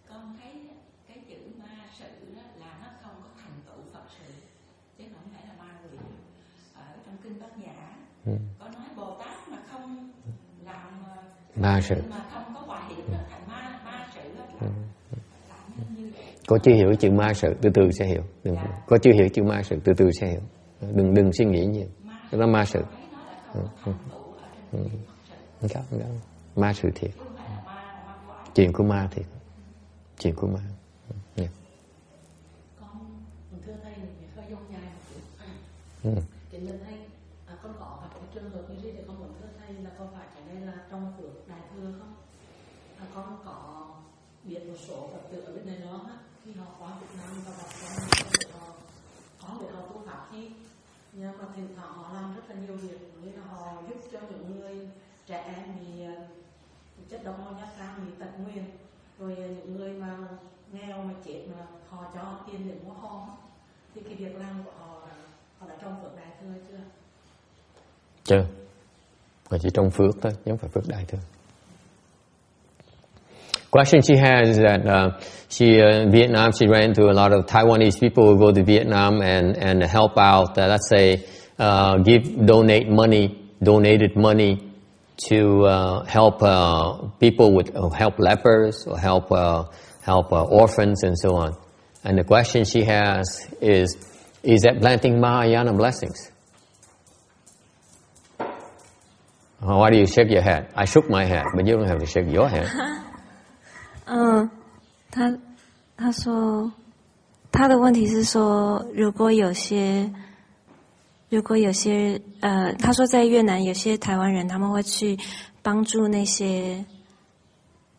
Con thấy cái chữ ma sự đó là nó không có thành tựu Phật sự, chứ không phải là ma người. Ở trong kinh Bát Nhã có nói Bồ Tát mà không làm ma sự mà không có hòa hiệp nó thành ma sự đó. Có chưa hiểu chữ ma sự, từ từ sẽ hiểu. Có chưa hiểu chữ ma sự, từ từ sẽ hiểu. Đừng suy nghĩ nhiều. Đó là ma sự. Ma sự thiệt. Chuyện của ma thiệt. Chuyện của ma. Yeah. Con thưa thầy, mình hơi dông dài một chút. Kính thưa thầy, con có gặp cái trường hợp như thế để con muốn thưa thầy là con phải cái này là trong Phật Đại Thừa không? Con có biết một số Phật tử ở bên này đó khi họ qua Việt Nam và gặp con để họ tu pháp khi, nhưng mà thỉnh thoảng họ làm rất là nhiều việc, như là họ giúp cho những người trẻ em bị chất độc màu da cam, bị tật nguyền, rồi những người mà nghèo mà chết mà họ cho tiền để mua ho, thì cái việc làm của họ đã trong Phật Đại Thừa chưa? Chưa. Mà chỉ trong phước thôi, chứ không phải phước Đại Thừa. Question she has is that in Vietnam she ran into a lot of Taiwanese people who go to Vietnam and help out. Let's say donated money to help people help lepers or help orphans and so on. And the question she has is that planting Mahayana blessings? Why do you shake your head? I shook my head, but you don't have to shake your head. 他说他的问题是说，如果有些他说在越南有些台湾人他们会去帮助那些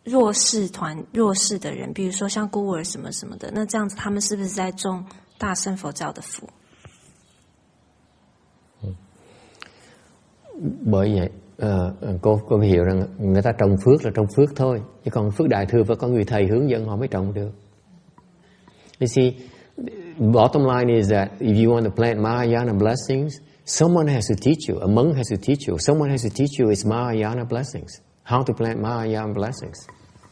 弱势的人，比如说像孤儿什么什么的，那这样子他们是不是在种大乘佛教的福？ Bởi vậy cô hiểu rằng người ta trồng phước là trồng phước thôi, chứ còn phước Đại Thừa phải có người thầy hướng dẫn họ mới trồng được. You see, bottom line is that if you want to plant Mahayana blessings, someone has to teach you. A monk has to teach you. Someone has to teach you its Mahayana blessings. How to plant Mahayana blessings.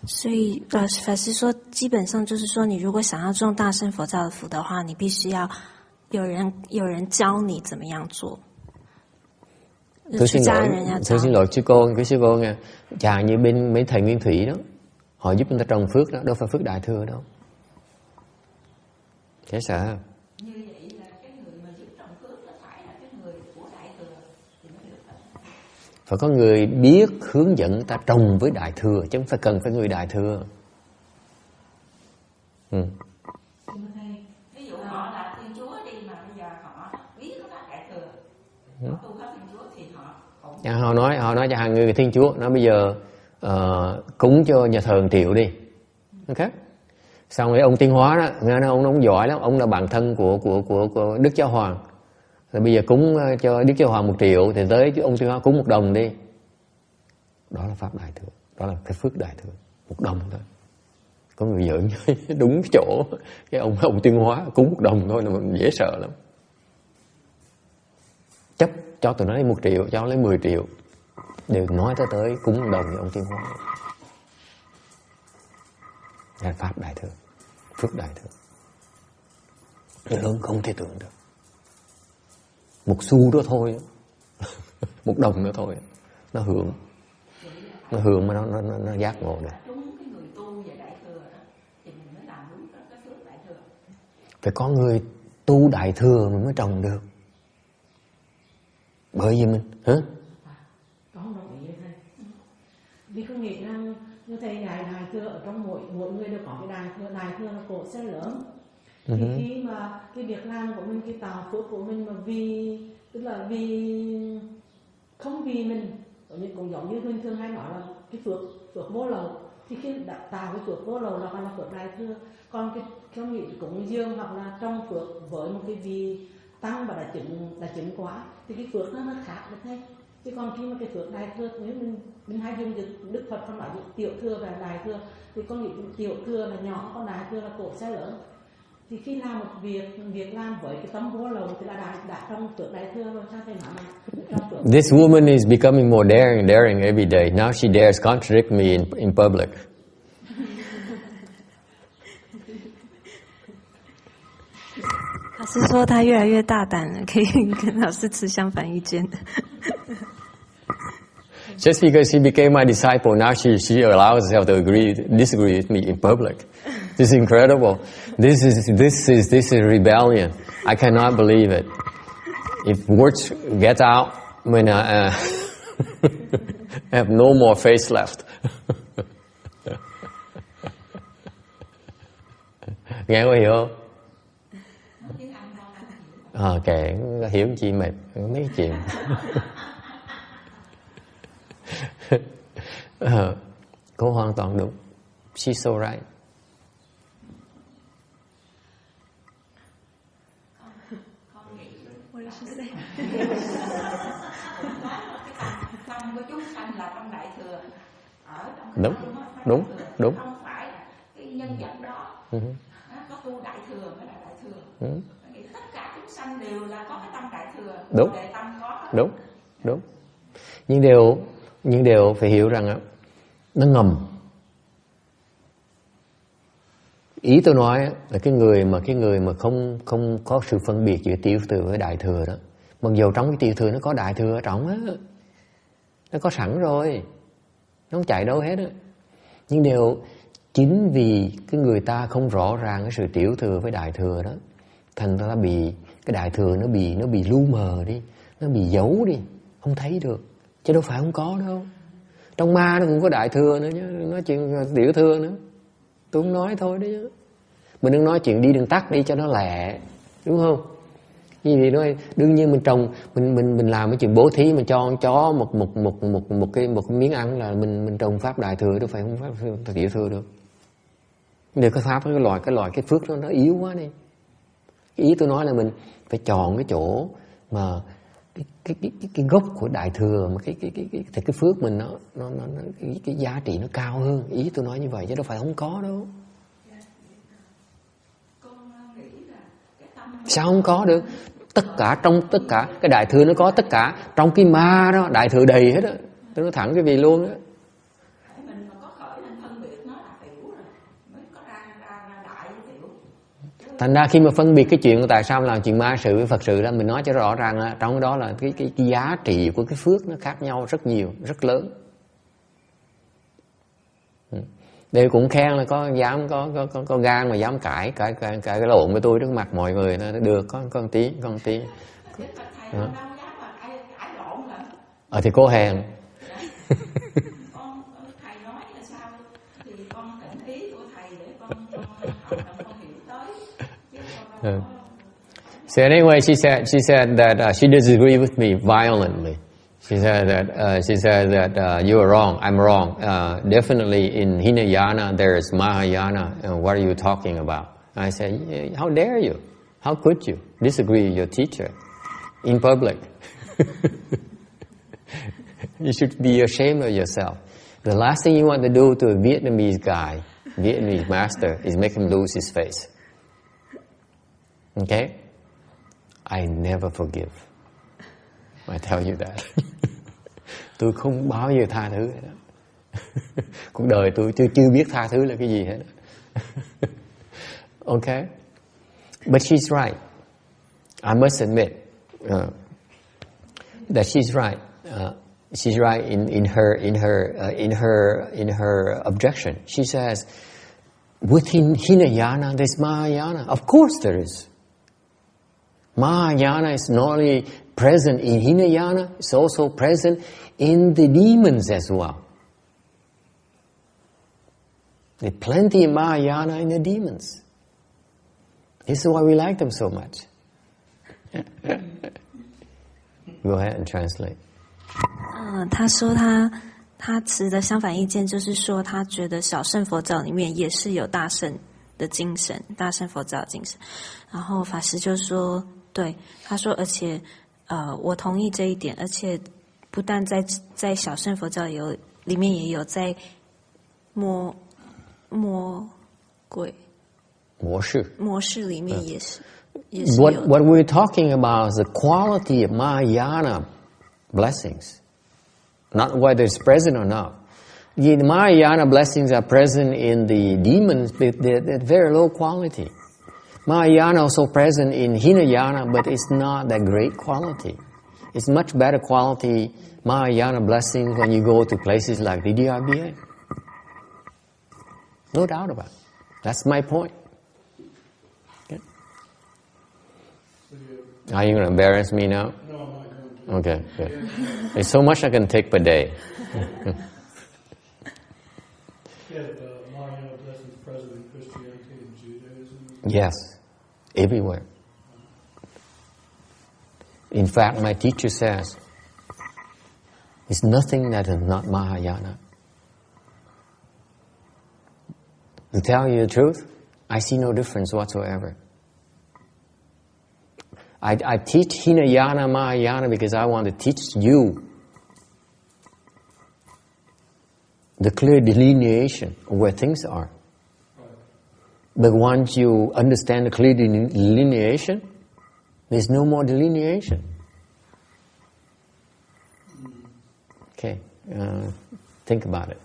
所以法师说，基本上就是说，你如果想要种大乘佛教的福的话，你必须要有人教你怎么样做。 Tôi xin lỗi sư cô, cái sư cô nha, chàng như bên mấy thầy nguyên thủy đó, họ giúp người ta trồng phước đó, đâu phải phước đại thừa đâu. Thế sợ. Như vậy là cái người mà giúp trồng phước là phải là cái người của đại thừa thì mới được. Phải có người biết hướng dẫn ta trồng với đại thừa, chứ không phải cần phải người đại thừa. Ví dụ họ là Thiên Chúa đi mà bây giờ họ biết có đại thừa, họ tu pháp Thiên Chúa thì họ họ nói cho hàng người Thiên Chúa, nói bây giờ cúng cho nhà thờ 1 triệu đi, ok? Xong rồi ông Tiên Hóa đó, nghe nói ông giỏi lắm, ông là bạn thân của Đức Giáo Hoàng, rồi bây giờ cúng cho Đức Giáo Hoàng 1 triệu thì tới ông Tiên Hóa cúng 1 đồng đi, đó là pháp đại thừa, đó là cái phước đại thừa, 1 đồng thôi. Có người giỡn đúng chỗ cái ông Tiên Hóa cúng 1 đồng thôi là mình dễ sợ lắm. Chấp cho tụi nó lấy 1 triệu, cho nó lấy 10 triệu, đều nói tới cúng 1 đồng với ông Tiên Hóa. Là pháp đại thừa, phước đại thừa, lớn không thể tưởng được. 1 xu đó thôi, 1 đồng nữa thôi, nó hưởng mà nó giác ngộ được. Phải có người tu đại thừa mình mới trồng được. Bởi vì mình hả? Con đồng ý với thầy. Vì con nghĩ rằng như thầy dạy đại thừa ở trong mỗi người đều có cái đại thừa là cội sẽ lớn. Thì khi mà cái việc làm của mình, cái tạo phước của mình mà vì không vì mình, cũng giống như mình thường hay nói là cái phước vô lậu, thì khi tạo cái phước vô lậu là phước đại thừa. Còn cái trong nghĩ cũng dương hoặc là trong phước với một cái vị tăng và đã chứng quả thì cái phước nó khác được thế. Chứ còn khi mà cái phước đại thừa, nếu mình hay dùng Đức Phật còn nói tiểu thừa và đại thừa, thì con nghĩ tiểu thừa là nhỏ, còn đại thừa là cổ sẽ lớn. Thì khi làm một việc làm với cái tâm vô lậu thì là đã trong phước đại thừa rồi, sao thầy nói mà? This woman is becoming more daring every day. Now she dares contradict me in public. 老师说他越来越大胆了，可以跟老师持相反意见的。Just because she became my disciple, now she allows herself to disagree with me in public. This is incredible. This is rebellion. I cannot believe it. If words get out, when I have no more face left. Nghe có hiểu không? Kệ, hiểu chi mệt mấy chuyện. Cô hoàn toàn đúng. She's so right. Tâm của chúng sanh là tâm đại thừa. Đúng. Không phải là cái nhân vật đó có tu đại thừa mới là đại thừa. Tất cả chúng sanh đều là có cái tâm đại thừa. Đúng. Để tâm có. Đúng. Nhưng điều phải hiểu rằng nó ngầm. Ý tôi nói là cái người mà không có sự phân biệt giữa tiểu thừa với đại thừa đó. Mặc dù trong cái tiểu thừa nó có đại thừa ở trong á, nó có sẵn rồi, nó không chạy đâu hết á. Nhưng chính vì cái người ta không rõ ràng cái sự tiểu thừa với đại thừa đó, thành ra bị cái đại thừa nó bị lu mờ đi, nó bị giấu đi, không thấy được. Chứ đâu phải không có đâu. Trong ma nó cũng có đại thừa nữa chứ, nói chuyện tiểu thừa nữa. Tôi không nói thôi đấy chứ. Mình đừng nói chuyện đi đường tắt đi cho nó lẹ, đúng không? Như vậy nói đương nhiên mình trồng, mình làm cái chuyện bố thí, mình cho con chó một cái miếng ăn là mình trồng pháp đại thừa, đâu phải không pháp tiểu thừa được. Nếu cái pháp cái loại cái phước đó nó yếu quá đi. Cái ý tôi nói là mình phải chọn cái chỗ mà cái gốc của đại thừa, mà cái phước mình nó cái giá trị nó cao hơn. Ý tôi nói như vậy chứ đâu phải không có đâu. Sao không có được? Trong tất cả cái đại thừa nó có tất cả, trong cái ma đó đại thừa đầy hết á. Tôi nói thẳng cái gì luôn á. Mình mà có khởi lên phân biệt nó là tiểu rồi, mới có ra đại với tiểu. Thành ra khi mà phân biệt cái chuyện tại sao làm chuyện ma sự với Phật sự đó, mình nói cho rõ ràng là trong đó là cái giá trị của cái phước nó khác nhau rất nhiều, rất lớn. Đây cũng khen là có dám có gan mà dám cãi cái lộn với tôi trước mặt mọi người, nó được con tí. Thì cô hèn. Thầy nói là sao thì con tịnh ý của thầy để con hiểu tới. So anyway, she said that she disagreed with me violently. She said that you are wrong. I'm wrong. Definitely in Hinayana there is Mahayana. What are you talking about? I said, how dare you? How could you disagree with your teacher in public? You should be ashamed of yourself. The last thing you want to do to a Vietnamese guy, Vietnamese master, is make him lose his face. Okay? I never forgive. I tell you that. Tôi không bao giờ tha thứ hết. Cuộc đời tôi chưa biết tha thứ là cái gì hết. Okay? But she's right. I must admit that she's right. She's right in her objection. She says, within Hinayana there's Mahayana. Of course there is. Mahayana is not only present in Hinayana, it's also present in the demons as well. There's plenty of Mahayana in the demons. This is why we like them so much. Go ahead and translate. 他说他持的相反意见，就是说他觉得小乘佛教里面也是有大乘的精神，大乘佛教的精神。然后法师就说，对，他说，而且我同意这一点，而且不但在小乘佛教里面也有在魔式里面也是有。What we're talking about is the quality of Mahayana blessings, not whether it's present or not. The Mahayana blessings are present in the demons, but they're very low quality. Mahayana also present in Hinayana, but it's not that great quality. It's much better quality Mahayana blessings when you go to places like the DRBA. No doubt about it. That's my point. Okay. Are you going to embarrass me now? No, I'm not going to. Okay, good. There's so much I can take per day. Mahayana blessings present in Christianity and Judaism? Yes, everywhere. In fact, my teacher says, there's nothing that is not Mahayana. To tell you the truth, I see no difference whatsoever. I teach Hinayana, Mahayana because I want to teach you the clear delineation of where things are. But once you understand the clear delineation, there's no more delineation. Okay, think about it.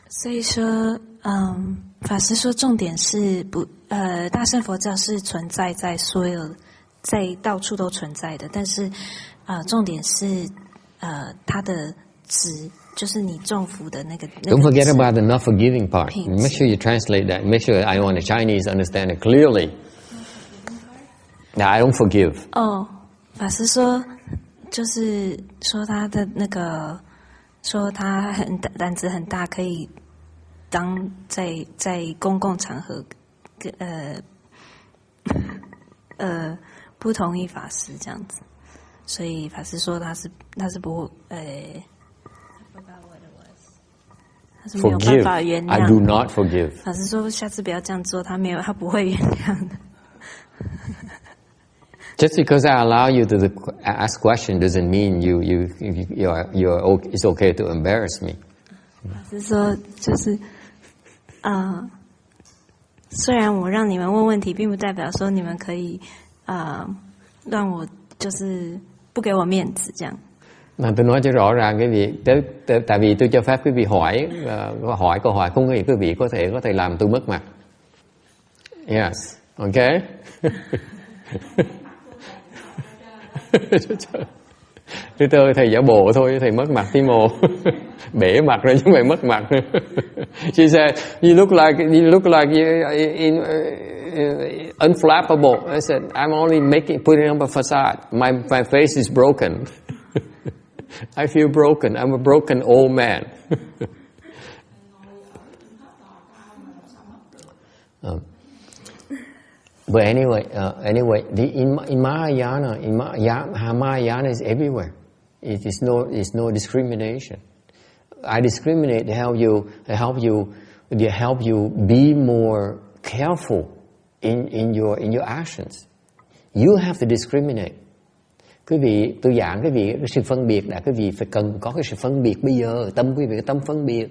所以说，法师说重点是大乘佛教是存在在所有，在到处都存在的，但是重点是它的值，就是你种福的那个。Don't forget about the not forgiving part. Make sure you translate that. Make sure I want the Chinese understand it clearly. Now I don't forgive. 法师说，就是说他的那个，说他胆子很大，可以当在公共场合，不同意法师这样子，所以法师说他是不会他是没有办法原谅。I do not forgive. 法师说下次不要这样做，他不会原谅的。Just because I allow you to ask questions doesn't mean it's okay to embarrass me. 法师说就是虽然我让你们问问題，並不代表說你們可以讓我就是不給我面子這樣。Mà tôi nói cho rõ ràng cái việc, tại vì tôi cho phép quý vị hỏi câu hỏi không có gì quý vị có thể làm tôi mất mặt. Yes. Okay. Thưa thầy giả bộ thôi, thầy mất mặt tí mồ. Bể mặt rồi chứ không phải mất mặt. She said, you look like unflappable. I said, I'm only putting up a facade. My face is broken. I feel broken. I'm a broken old man. But anyway, in Mahayana is everywhere. It's no discrimination. I discriminate to help you be more careful in your actions. You have to discriminate. Quý vị, tôi giảng quý vị cái sự phân biệt đã, quý vị phải cần có cái sự phân biệt bây giờ, tâm quý vị cái tâm phân biệt.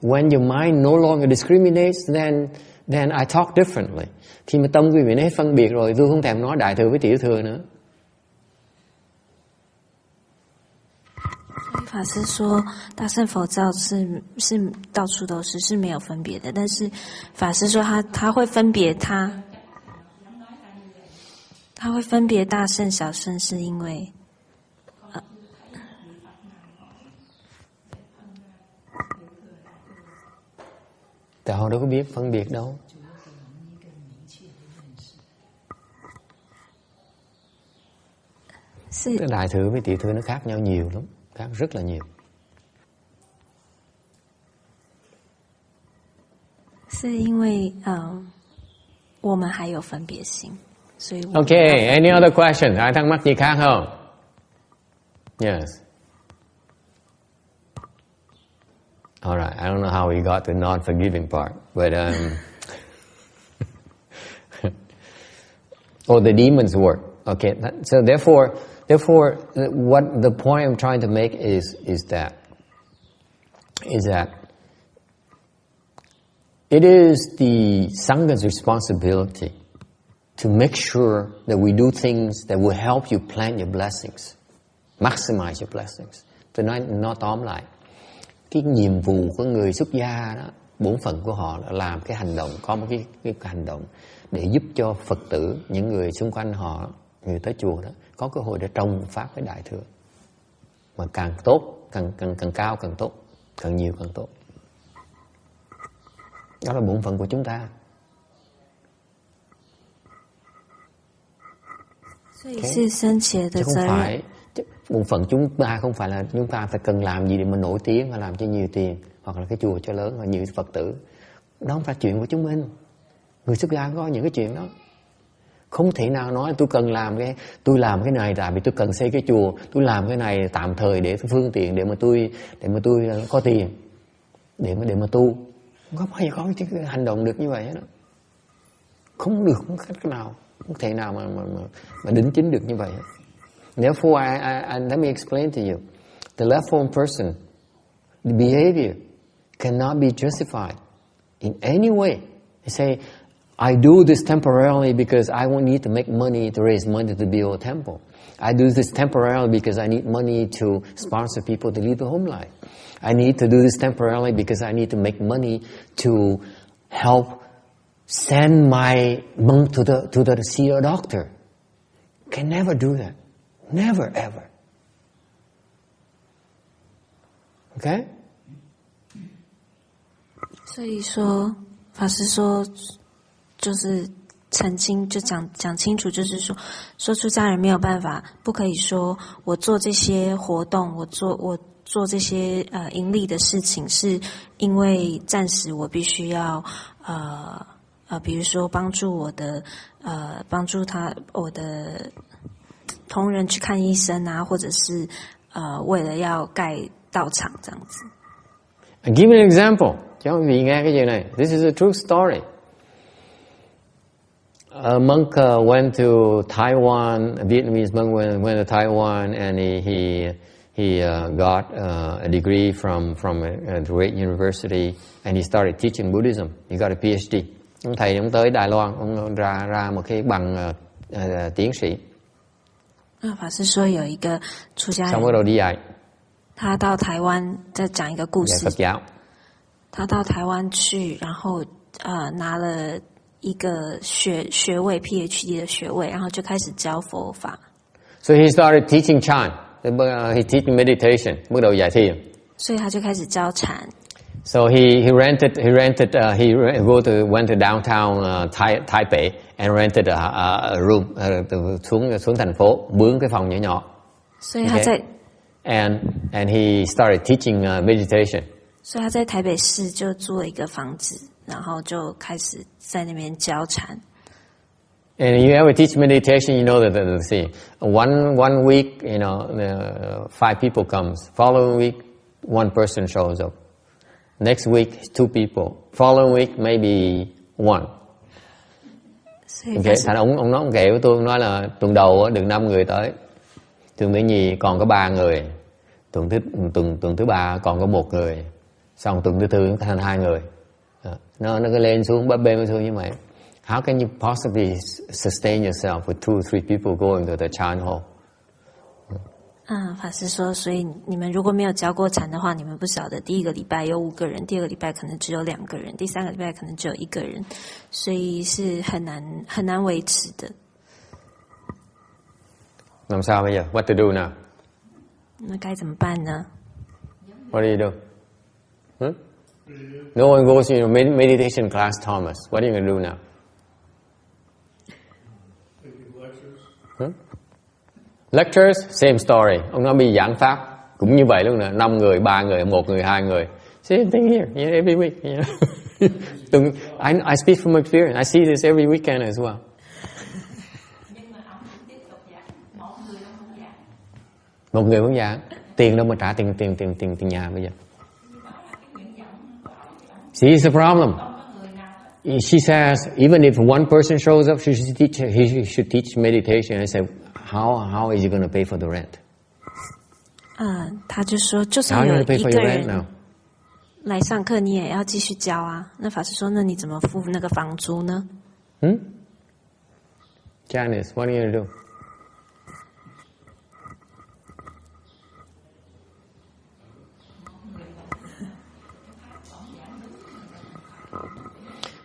When your mind no longer discriminates, then I talk differently. Khi mà tâm quý vị nó hết phân biệt rồi, tôi không thèm nói đại thừa với tiểu thừa nữa. 法师说，大乘佛教是到处都是没有分别的，但是法师说他会分别他会分别大乘小乘，是因为tại họ đâu có biết phân biệt đâu. Cái đại thừa với tiểu thừa nó khác nhau nhiều lắm, khác rất là nhiều. 是因为我们还有分别心，所以 Okay, any other question? Ai thắc mắc gì khác không? Yes. All right, I don't know how we got to non-forgiving part, but the demons work. Okay, so therefore, what the point I'm trying to make is that it is the Sangha's responsibility to make sure that we do things that will help you plant your blessings, maximize your blessings. Tôi nói tóm lại, cái nhiệm vụ của người xuất gia đó, bổn phận của họ là làm cái hành động, có một cái hành động để giúp cho Phật tử, những người xung quanh họ, người tới chùa đó, có cơ hội để trồng phát cái đại thừa. Mà càng tốt, càng cao càng tốt, càng nhiều càng tốt. Đó là bổn phận của chúng ta. Chứ không phải bổn phận chúng ta không phải là chúng ta phải cần làm gì để mà nổi tiếng hay làm cho nhiều tiền hoặc là cái chùa cho lớn hoặc nhiều Phật tử. Đó không phải chuyện của chúng mình. Người xuất gia có những cái chuyện đó. Không thể nào nói tôi làm cái này tại vì tôi cần xây cái chùa, tôi làm cái này tạm thời để phương tiện để mà tôi có tiền để mà tu. Không bao giờ có cái hành động được như vậy hết đó. Không được, không cách nào, không thể nào mà đính chính được như vậy hết. Therefore, let me explain to you. The left form person, the behavior cannot be justified in any way. They say, I do this temporarily because I won't need to make money to raise money to build a temple. I do this temporarily because I need money to sponsor people to lead the home life. I need to do this temporarily because I need to make money to help send my monk to see a doctor. Can never do that. Never ever. Okay? 所以说，法师说，就是澄清，就讲清楚，就是说出家人没有办法，不可以说我做这些活动，我做这些盈利的事情，是因为暂时我必须要比如说帮助我的同仁去看医生啊，或者是为了要盖道场这样子。I'll give you an example. Cho quý vị nghe cái chuyện này. This is a true story. A monk went to Taiwan. A Vietnamese monk went to Taiwan, and he got a degree from a great university, and he started teaching Buddhism. He got a PhD. Ông thầy ông tới Đài Loan, ông ra một cái bằng tiến sĩ. 法师说有一个出家人， xong bắt đầu đi dạy. 他到台湾，再讲一个故事。 Phật giáo. 他到台湾去，然后拿了一个学位 PhD 的学位，然后就开始教佛法。So he started teaching Chan. He teaching meditation. bắt đầu dạy thiền. 所以他就开始教禅。So he went to downtown Taipei and rented a room. xuống thành phố mướn cái phòng nhỏ nhỏ. 所以他在 and he started teaching meditation. 所以他在台北市就租了一个房子，然后就开始在那边教禅。And you ever teach meditation, you know that see, one week, 5 people comes. Following week, 1 person shows up. Next week, 2 people. Following week, maybe 1. Okay. Thành ông nói kể với tôi, ông nói là tuần đầu được 5 người tới, tuần thứ nhì còn có 3 người, tuần thứ ba còn có 1 người, xong tuần thứ tư thành 2 người. Nó cứ lên xuống bấp bênh xuống như vậy. How can you possibly sustain yourself with 2 or 3 people going to the Chan hall? 法师说，所以你们如果没有教过禅的话，你们不晓得第一个礼拜有5个人，第二个礼拜可能只有2个人，第3个礼拜可能只有1个人，所以是很难维持的。Làm sao bây giờ? What to do now? 那该怎么办呢？ What do you do? No one goes to meditation class, Thomas. What are you going to do now? Lectures, same story. Ông nói đi giảng pháp cũng như vậy luôn nè, 5 người, 3 người, 1 người, 2 người. Same thing here, every week. I speak from experience. I see this every weekend as well. Một người vẫn giảng, tiền đâu mà trả tiền nhà bây giờ. See, it's a problem. She says, even if 1 person shows up, he should teach meditation. I said, how is he going to pay for the rent? 他就说，就算有1个人来上课，你也要继续教啊。那法师说，那你怎么付那个房租呢？Janice, what are you going to do?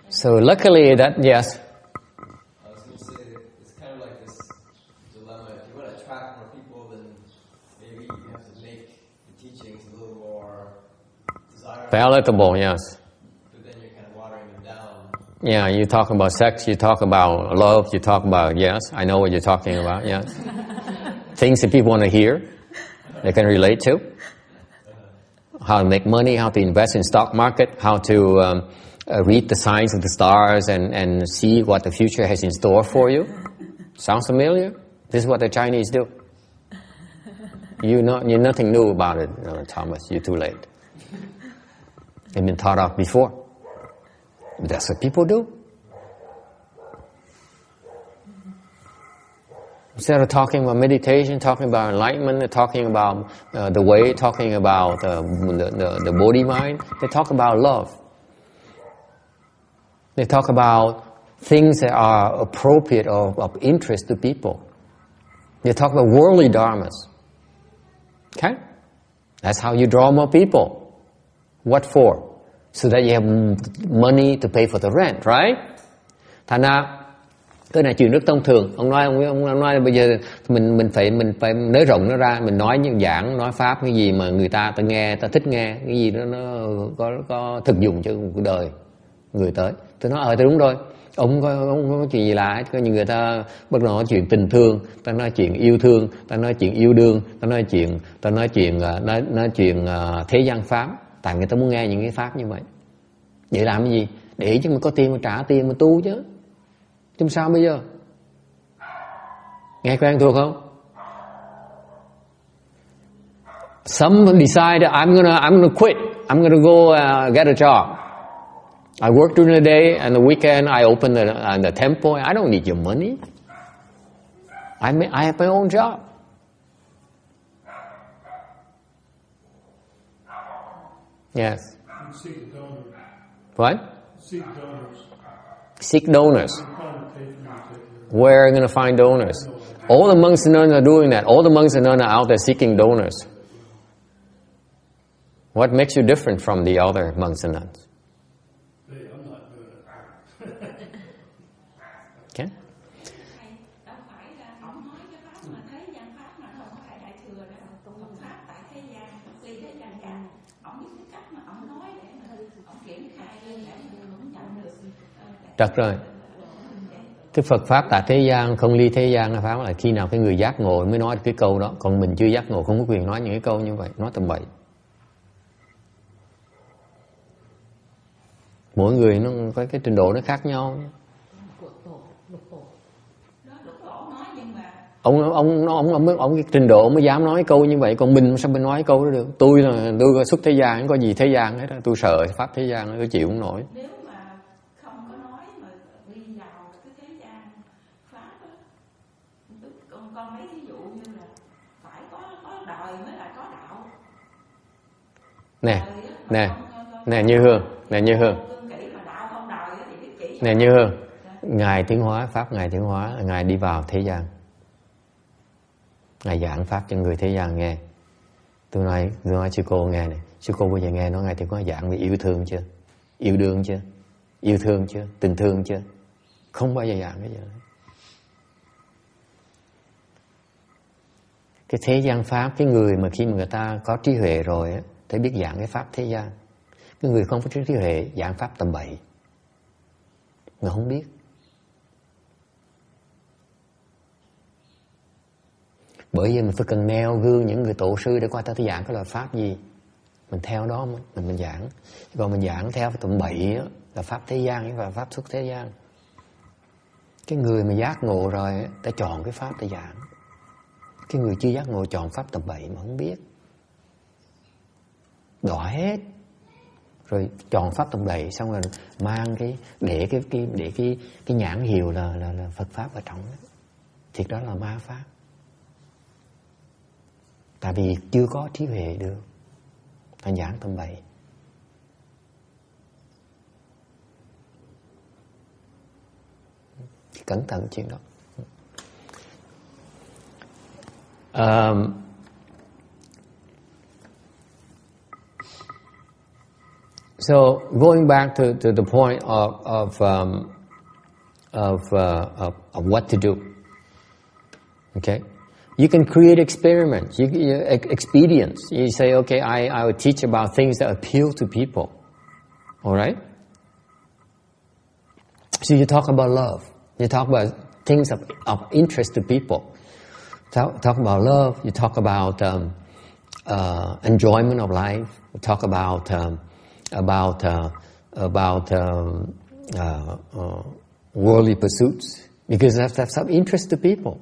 So luckily that, yes. I was going to say it's kind of like this dilemma. If you want to attract more people, then maybe you have to make the teachings a little more desirable. Palatable, yes. But then you're kind of watering them down. Yeah, you talk about sex, you talk about love, you talk about, yes, I know what you're talking about, yes. Things that people want to hear, they can relate to. How to make money, how to invest in stock market, how to read the signs of the stars and see what the future has in store for you. Sounds familiar? This is what the Chinese do. You're nothing new about it, Thomas. You're too late. You've been taught off before. That's what people do. Instead of talking about meditation, talking about enlightenment, talking about the way, talking about the body mind, they talk about love. They talk about things that are appropriate or of interest to people. They talk about worldly dharmas. Okay? That's how you draw more people. What for? So that you have money to pay for the rent, right? Thành ra cái này chuyện rất thông thường. Ông nói bây giờ mình phải nới rộng nó ra, mình nói những giảng, nói pháp cái gì mà người ta nghe, ta thích nghe, cái gì đó nó có thực dụng cho cuộc đời người tới. Tôi nói tôi đúng rồi. Ông có chuyện gì lạ, có những người ta bắt đầu nói chuyện tình thương, ta nói chuyện yêu thương, ta nói chuyện yêu đương, ta nói chuyện thế gian pháp. Tại người ta muốn nghe những cái pháp như vậy. Vậy làm cái gì? Để chứ mà có tiền mà trả tiền mà tu chứ. Chứ sao bây giờ? Nghe quen thuộc không? Some decide I'm gonna quit. I'm gonna go get a job. I work during the day and the weekend I open the temple. I don't need your money. I have my own job. Yes. Seek donors. What? Seek donors. Seek donors. Where are you going to find donors? All the monks and nuns are doing that. All the monks and nuns are out there seeking donors. What makes you different from the other monks and nuns? I'm not doing it. Okay? Đâu phải là ông nói cái pháp mà thế gian pháp mà không phải đại thừa đâu, ông pháp tại thế gian, ly thế gian cả. Ông biết cái cách mà ông nói để mà ông triển khai lên để mà ông nhận được. Được rồi. Cái Phật pháp tại thế gian, không ly thế gian là pháp là khi nào cái người giác ngộ mới nói được cái câu đó, còn mình chưa giác ngộ không có quyền nói những cái câu như vậy, nói tầm bậy. Mỗi người nó có cái trình độ nó khác nhau. Ông cái trình độ mới dám nói câu như vậy, còn mình sao mình nói cái câu đó được? Tôi xuất thế gian, không có gì thế gian hết, tôi sợ pháp thế gian, tôi chịu không nổi. Nếu mà không có nói mà đi vào cái thế gian pháp á, con mấy ví dụ như là phải có đời mới là có đạo. Nè Như Hương, nè Như Hương, Ngài tiến hóa, pháp Ngài tiến hóa, Ngài đi vào thế gian, Ngài giảng pháp cho người thế gian nghe. Tôi nói sư cô nghe này, sư cô bao giờ nghe nói Ngài tiến hóa giảng về yêu thương chưa? Yêu đương chưa? Yêu thương chưa? Tình thương chưa? Không bao giờ giảng cái gì đó. Cái thế gian pháp, cái người mà khi mà người ta có trí huệ rồi á, thấy biết giảng cái pháp thế gian. Cái người không có trí huệ giảng pháp tầm bậy, người không biết. Bởi vì mình phải cần neo gương những người tổ sư để coi ta giảng cái loại pháp gì, mình theo đó mình giảng. Còn mình giảng theo tầm bậy đó, là pháp thế gian và pháp xuất thế gian. Cái người mà giác ngộ rồi ta chọn cái pháp để giảng. Cái người chưa giác ngộ chọn pháp tầm bậy mà không biết, đọa hết. Rồi chọn pháp tầm bậy xong rồi mang để cái nhãn hiệu là Phật pháp ở trong đó. Thiệt đó là ma pháp. Tại vì chưa có trí huệ được, ta giảng tầm bậy. Cẩn thận chuyện đó. So going back to the point of what to do, okay? You can create experiments, expedients. You say, okay, I will teach about things that appeal to people. All right? So you talk about love. You talk about things of interest to people. Talk about love. You talk about enjoyment of life. You talk about worldly pursuits, because that's of interest to people.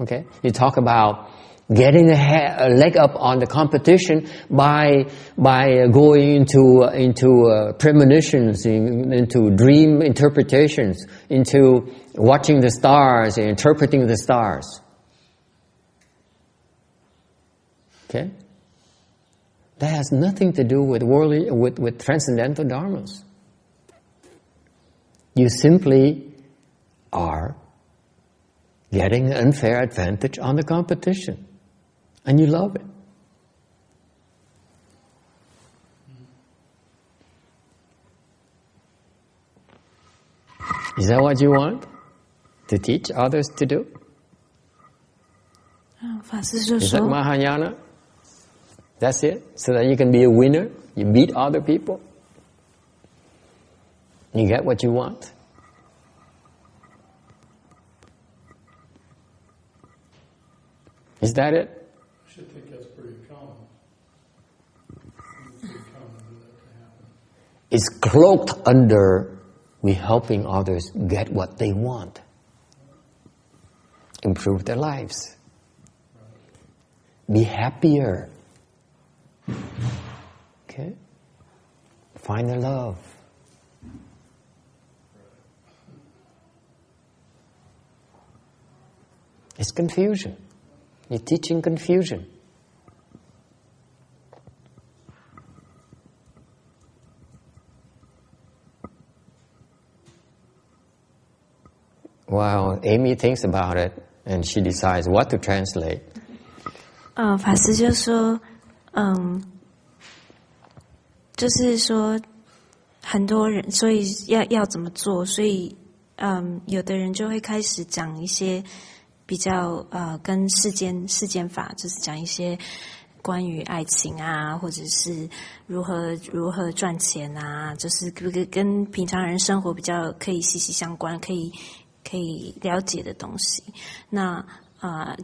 Okay, you talk about getting a leg up on the competition by going into premonitions, into dream interpretations, into watching the stars and interpreting the stars. Okay, that has nothing to do with worldly, with transcendental dharmas. You simply are getting an unfair advantage on the competition, and you love it. Is that what you want to teach others to do? Is that Mahayana? That's it? So that you can be a winner, you beat other people, you get what you want. Is that it? I should think that's pretty common. It's pretty common for that to happen. It's cloaked under we helping others get what they want, improve their lives, be happier. Okay? Find their love. It's confusion. You're teaching confusion. Wow, Amy thinks about it and she decides what to translate. 法师就说，就是说很多人，所以要怎么做？所以有的人就会开始讲一些比较跟世间法，就是讲一些关于爱情啊，或者是如何赚钱啊，就是跟平常人生活比较可以息息相关，可以了解的东西。那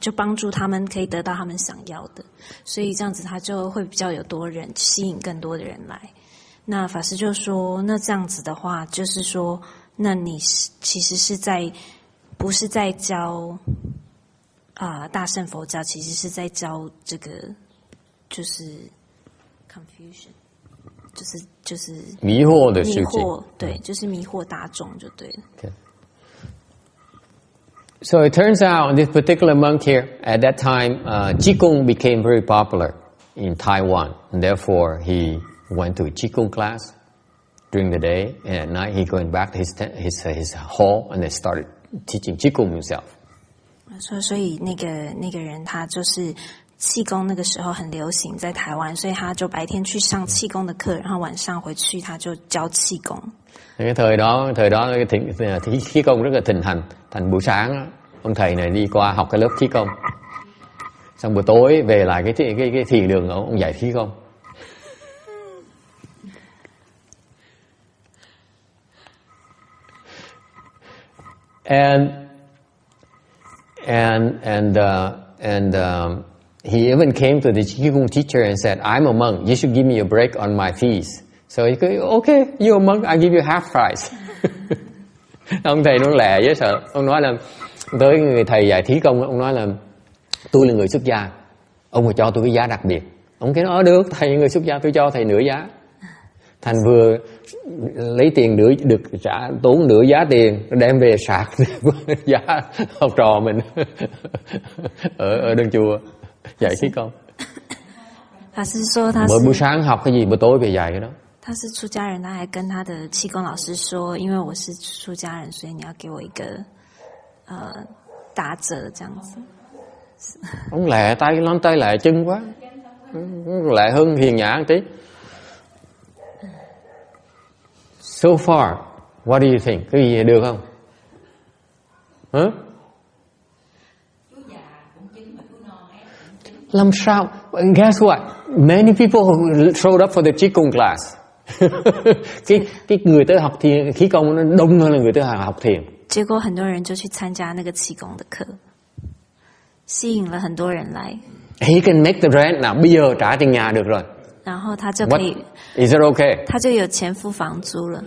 就帮助他们可以得到他们想要的，所以这样子他就会比较有多人，吸引更多的人来。那法师就说，那这样子的话，就是说，那你其实是不是在教大乘佛教，其实是在教这个就是 confusion， 就是迷惑的事情，对，就是迷惑大众就对了。Okay. So it turns out this particular monk here, at that time, Qigong became very popular in Taiwan, and therefore he went to a Qigong class during the day, and at night he going back to his hall, and they started teaching Qigong himself. 所以那个人他就是气功那个时候很流行在台湾，所以他就白天去上气功的课，然后晚上回去他就教气功。Cái thời đó khí công rất là thịnh hành. Thành buổi sáng đó, ông thầy này đi qua học cái lớp khí công, xong buổi tối về lại cái thiền đường ông dạy khí công. And he even came to the Qigong teacher and said, "I'm a monk. You should give me a break on my fees." So he goes, "Okay, you're a monk. I give you half price." Ông thầy nó lẹ dễ sợ. Ông nói là tới người thầy dạy khí công, ông nói là tôi là người xuất gia, ông phải cho tôi cái giá đặc biệt. Ông kêu nó được, thầy là người xuất gia, tôi cho thầy nửa giá. Thành vừa lấy tiền được trả tốn nửa giá tiền, đem về sạc giá học trò mình ở đơn chùa dạy khí công. Mỗi buổi sáng học cái gì, buổi tối về dạy cái đó. 他是出家人，他还跟他的气功老师说，因为我是出家人，所以你要给我一个打折这样子。Ông lẹ tay lắm, tay lẹ chân quá, lẹ hơn hiền nhã một tí. So far, what do you think? Cái gì được không? Hả? Làm sao? Guess what? Many people showed up for the Qigong class. cái người tới học thiền khí công nó đông hơn là người tới học thiền. 结果很多人就去参加那个气功的课，吸引了很多人来。He can make the rent now. Bây giờ trả tiền nhà được rồi. 然后他就可以 Is it okay? 他就有钱付房租了。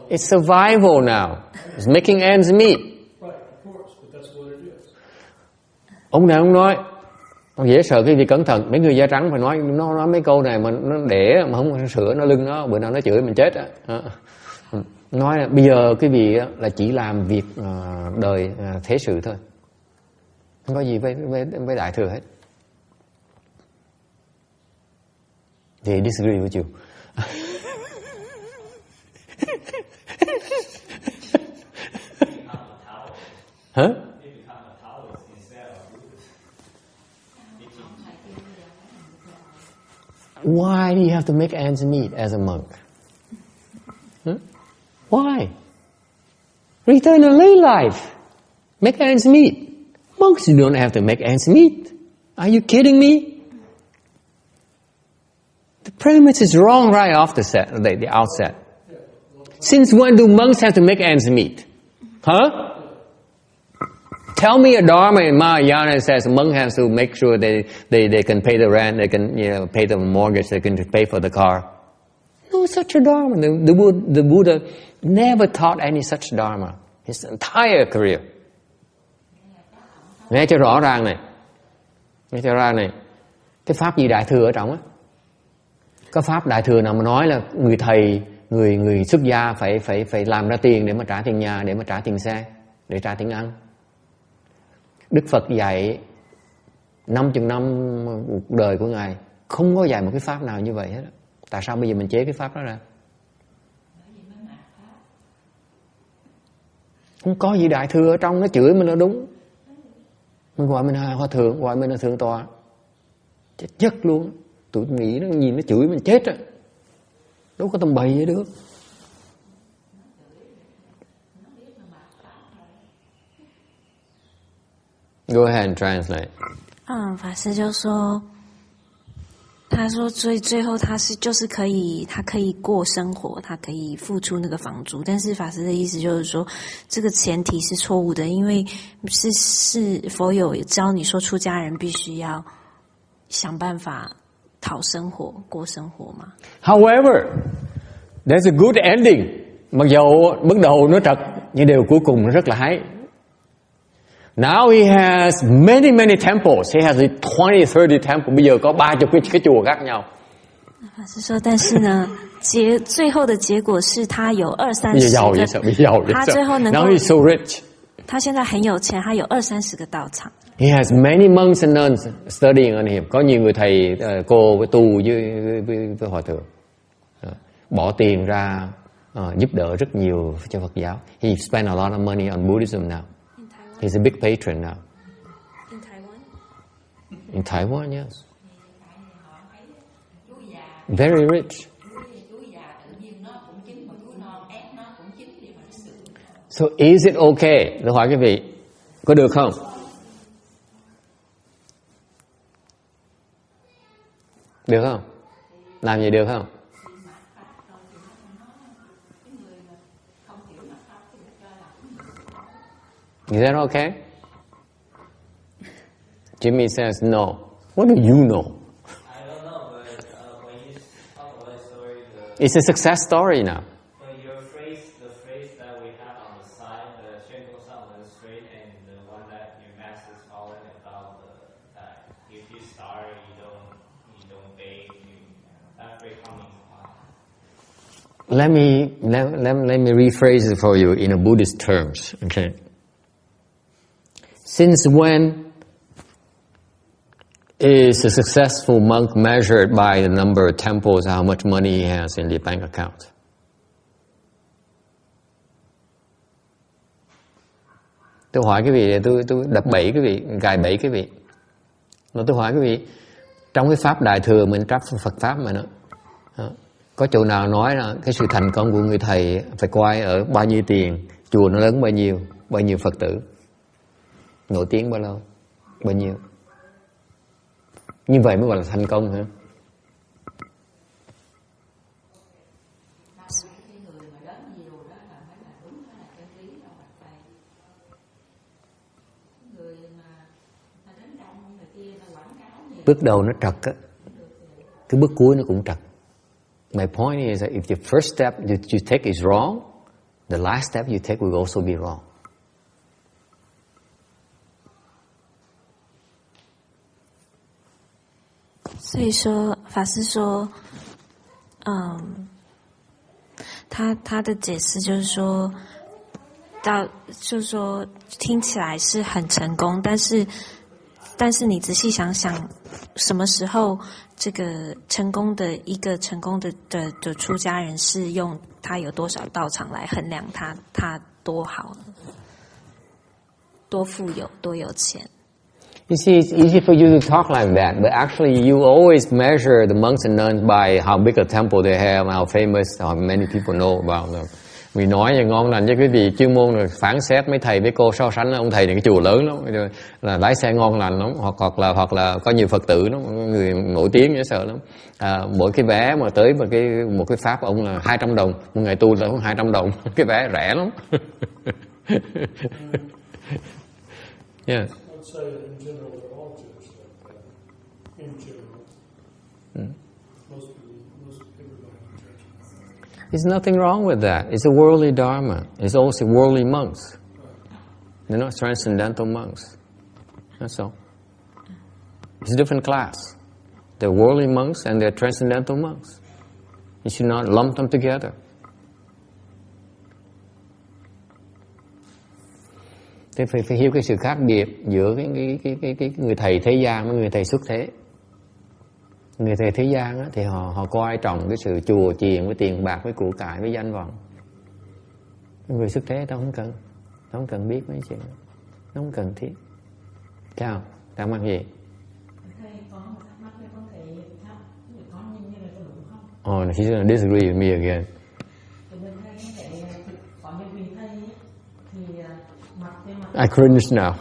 It's survival now. It's making ends meet. Ông này ông nói, ông dễ sợ cái gì cẩn thận. Mấy người da trắng phải nói mấy câu này mà nó để mà không sửa nó lưng nó, bữa nào nó chửi mình chết á. Nói là bây giờ cái vị là chỉ làm việc đời thế sự thôi, không có gì với đại thừa hết. They disagree with you. Huh? Why do you have to make ends meet as a monk? Huh? Why? Eternally life. Make ends meet. Monks don't have to make ends meet. Are you kidding me? The premise is wrong right off the outset. Since when do monks have to make ends meet? Huh? Tell me a Dharma in Mahayana that says a monk has to make sure they can pay the rent, they can pay the mortgage, they can pay for the car. No such a Dharma. The Buddha never taught any such Dharma his entire career. Nghe cho rõ ràng này. Nghe cho rõ ràng này. Cái pháp gì đại thừa ở trong á? Có pháp đại thừa nào mà nói là người thầy, người xuất gia phải làm ra tiền để mà trả tiền nhà, để mà trả tiền xe, để trả tiền ăn. Đức Phật dạy 50 năm cuộc đời của Ngài không có dạy một cái pháp nào như vậy hết. Tại sao bây giờ mình chế cái pháp đó ra? Không có gì đại thừa ở trong, nó chửi mình là đúng. Mình gọi mình là hòa thượng, gọi mình là thượng tọa. Chết chất luôn. Tụi nghĩ nó nhìn nó chửi mình chết á, đâu có tầm bậy vậy được. Go ahead and translate. 法师就说，他说最后就是可以，他可以过生活，他可以付出那个房租，但是法师的意思就是说，这个前提是错误的，因为是佛有教你说出家人必须要想办法讨生活、过生活嘛。However, there's a good ending. Mặc dầu bước đầu nó trật, nhưng điều cuối cùng nó rất là hay. Now he has many temples. He has 20, 30 temples. Bây giờ có 30 cái chùa khác nhau. 法师说，但是呢，最后的结果是他有20-30个，他最后能够 Now he's so rich. 他现在很有钱，他有20-30个道场。He has many monks and nuns studying on him. Có nhiều người thầy cô với tu với hòa thượng bỏ tiền ra giúp đỡ rất nhiều cho Phật giáo. He spent a lot of money on Buddhism now. He's a big patron now. In Taiwan? In Taiwan, yes. Very rich. So is it okay? Tôi hỏi quý vị, có được không? Được không? Làm gì được không? Is that okay? Jimmy says no. What do you know? I don't know, but when you talk about the story, It's a success story now. your the phrase that we have on the side, the Shen goes on the straight, and the one that your master's calling about that if you start, you don't pay, that's very common. Let me rephrase it for you in a Buddhist terms. Okay. Since when is a successful monk measured by the number of temples, how much money he has in the bank account? Tôi hỏi quý vị, tôi đập bẫy quý vị, gài bẫy quý vị. Rồi tôi hỏi quý vị, trong cái pháp Đại Thừa mình trắc Phật pháp mà nó, có chỗ nào nói là cái sự thành công của người thầy phải coi ở bao nhiêu tiền, chùa nó lớn bao nhiêu Phật tử, nổi tiếng bao lâu, bao nhiêu? Như vậy mới gọi là thành công hả? Bước đầu nó trật á, cái bước cuối nó cũng trật. My point is that if the first step you take is wrong, the last step you take will also be wrong.所以说，法师说，他的解释就是说，就是说听起来是很成功，但是你仔细想想，什么时候这个成功的出家人是用他有多少道场来衡量他多好，多富有，多有钱。You see, it's easy for you to talk like that, but actually you always measure the monks and nuns by how big a temple they have, how famous, how many people know about them. Vì nói như ngon lành với quý vị chuyên môn rồi phán xét mấy thầy với cô so sánh là ông thầy này cái chùa lớn lắm, là lái xe ngon lành lắm, hoặc là có nhiều Phật tử lắm, người nổi tiếng dễ sợ lắm. Mỗi cái vé mà tới một cái pháp ông là 200 đồng, một ngày tu là 200 đồng, cái vé rẻ lắm. Yeah. Say in general, they're all Jews like that. In general, most everybody judges. There's nothing wrong with that. It's a worldly dharma. It's also worldly monks. They're not transcendental monks. That's all. It's a different class. They're worldly monks and they're transcendental monks. You should not lump them together. Thế phải hiểu cái sự khác biệt giữa cái người thầy thế gian với người thầy xuất thế. Người thầy thế gian á, thì họ coi trọng cái sự chùa chiền với tiền bạc với của cải với danh vọng. Người xuất thế tao không cần biết mấy chuyện đó. Nó không cần thiết. Sao? Đang mang gì? Thầy có một thắc mắc với con thầy Oh, he's going to disagree with me again. I cringe now.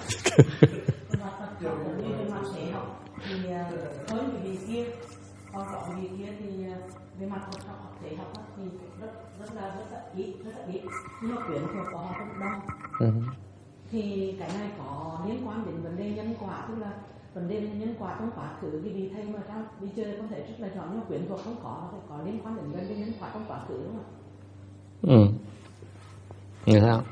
Thì cái này có liên quan đến vấn đề nhân quả, tức là vấn đề nhân quả trong quá khứ. Vì vị thầy mà ra đi chơi không thể rất là chọn, nhưng mà quyển thuộc không có liên quan đến vấn đề nhân quả trong quá khứ, đúng không ạ? Như sao?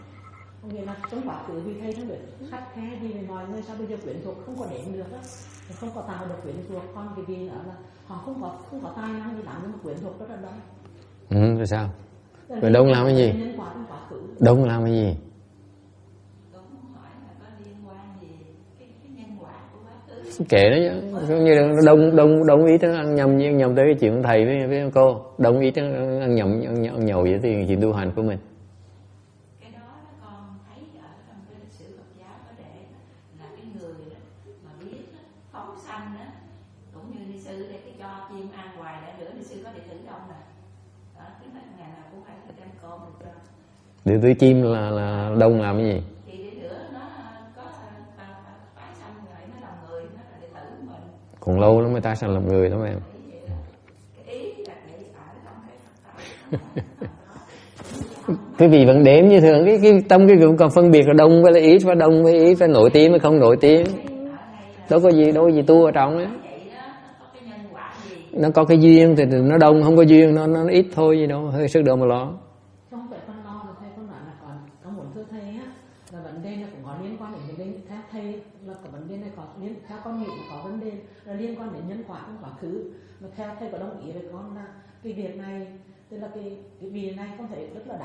Nghĩa là trong quá khứ vì thầy nó được khắt khe gì về mọi người, sao bây giờ quyển thuộc không có đến được á, không có tạo được quyển thuộc. Còn cái gì nữa là họ không có tài năng gì làm, nhưng mà quyển thuộc rất là đông. Rồi sao? Rồi đông làm cái gì? Đông làm cái gì? Kệ nó chứ, giống như đông ý nó ăn nhầm tới cái chuyện thầy với cô, đông ý nó ăn nhậu vậy thì chuyện tu hành của mình. Cái đó con thấy ở trong cái lịch sử Phật giáo có để là cái người mà biết phóng sanh đó, cũng như đi sư để cái cho chim ăn hoài đã nữa, đi sư có đệ tử đông nè, đó cái ngày nào cũng phải đem cơm được cho. Đệ tử chim là đông làm cái gì? Còn lâu lắm mới tái sanh làm người đó em. Cái vị vẫn đếm như thường, cái tâm cái cũng còn phân biệt là đông với ít, và đông với ít, và nổi tiếng với không nổi tiếng. Đâu có gì tu ở trong á. Nó có cái duyên thì nó đông, không có duyên nó ít thôi gì đâu, hơi sức đâu mà lo. Không phải con lo là thầy con nói là còn có một thưa thầy á, là vấn đề nó cũng có liên quan đến vấn đề theo thầy là có vấn đề này có liên theo con nghĩ có vấn đề là liên quan đến nhân quả trong quá khứ, mà theo thầy có đồng ý với con là cái việc này, tức là cái việc này con thấy rất là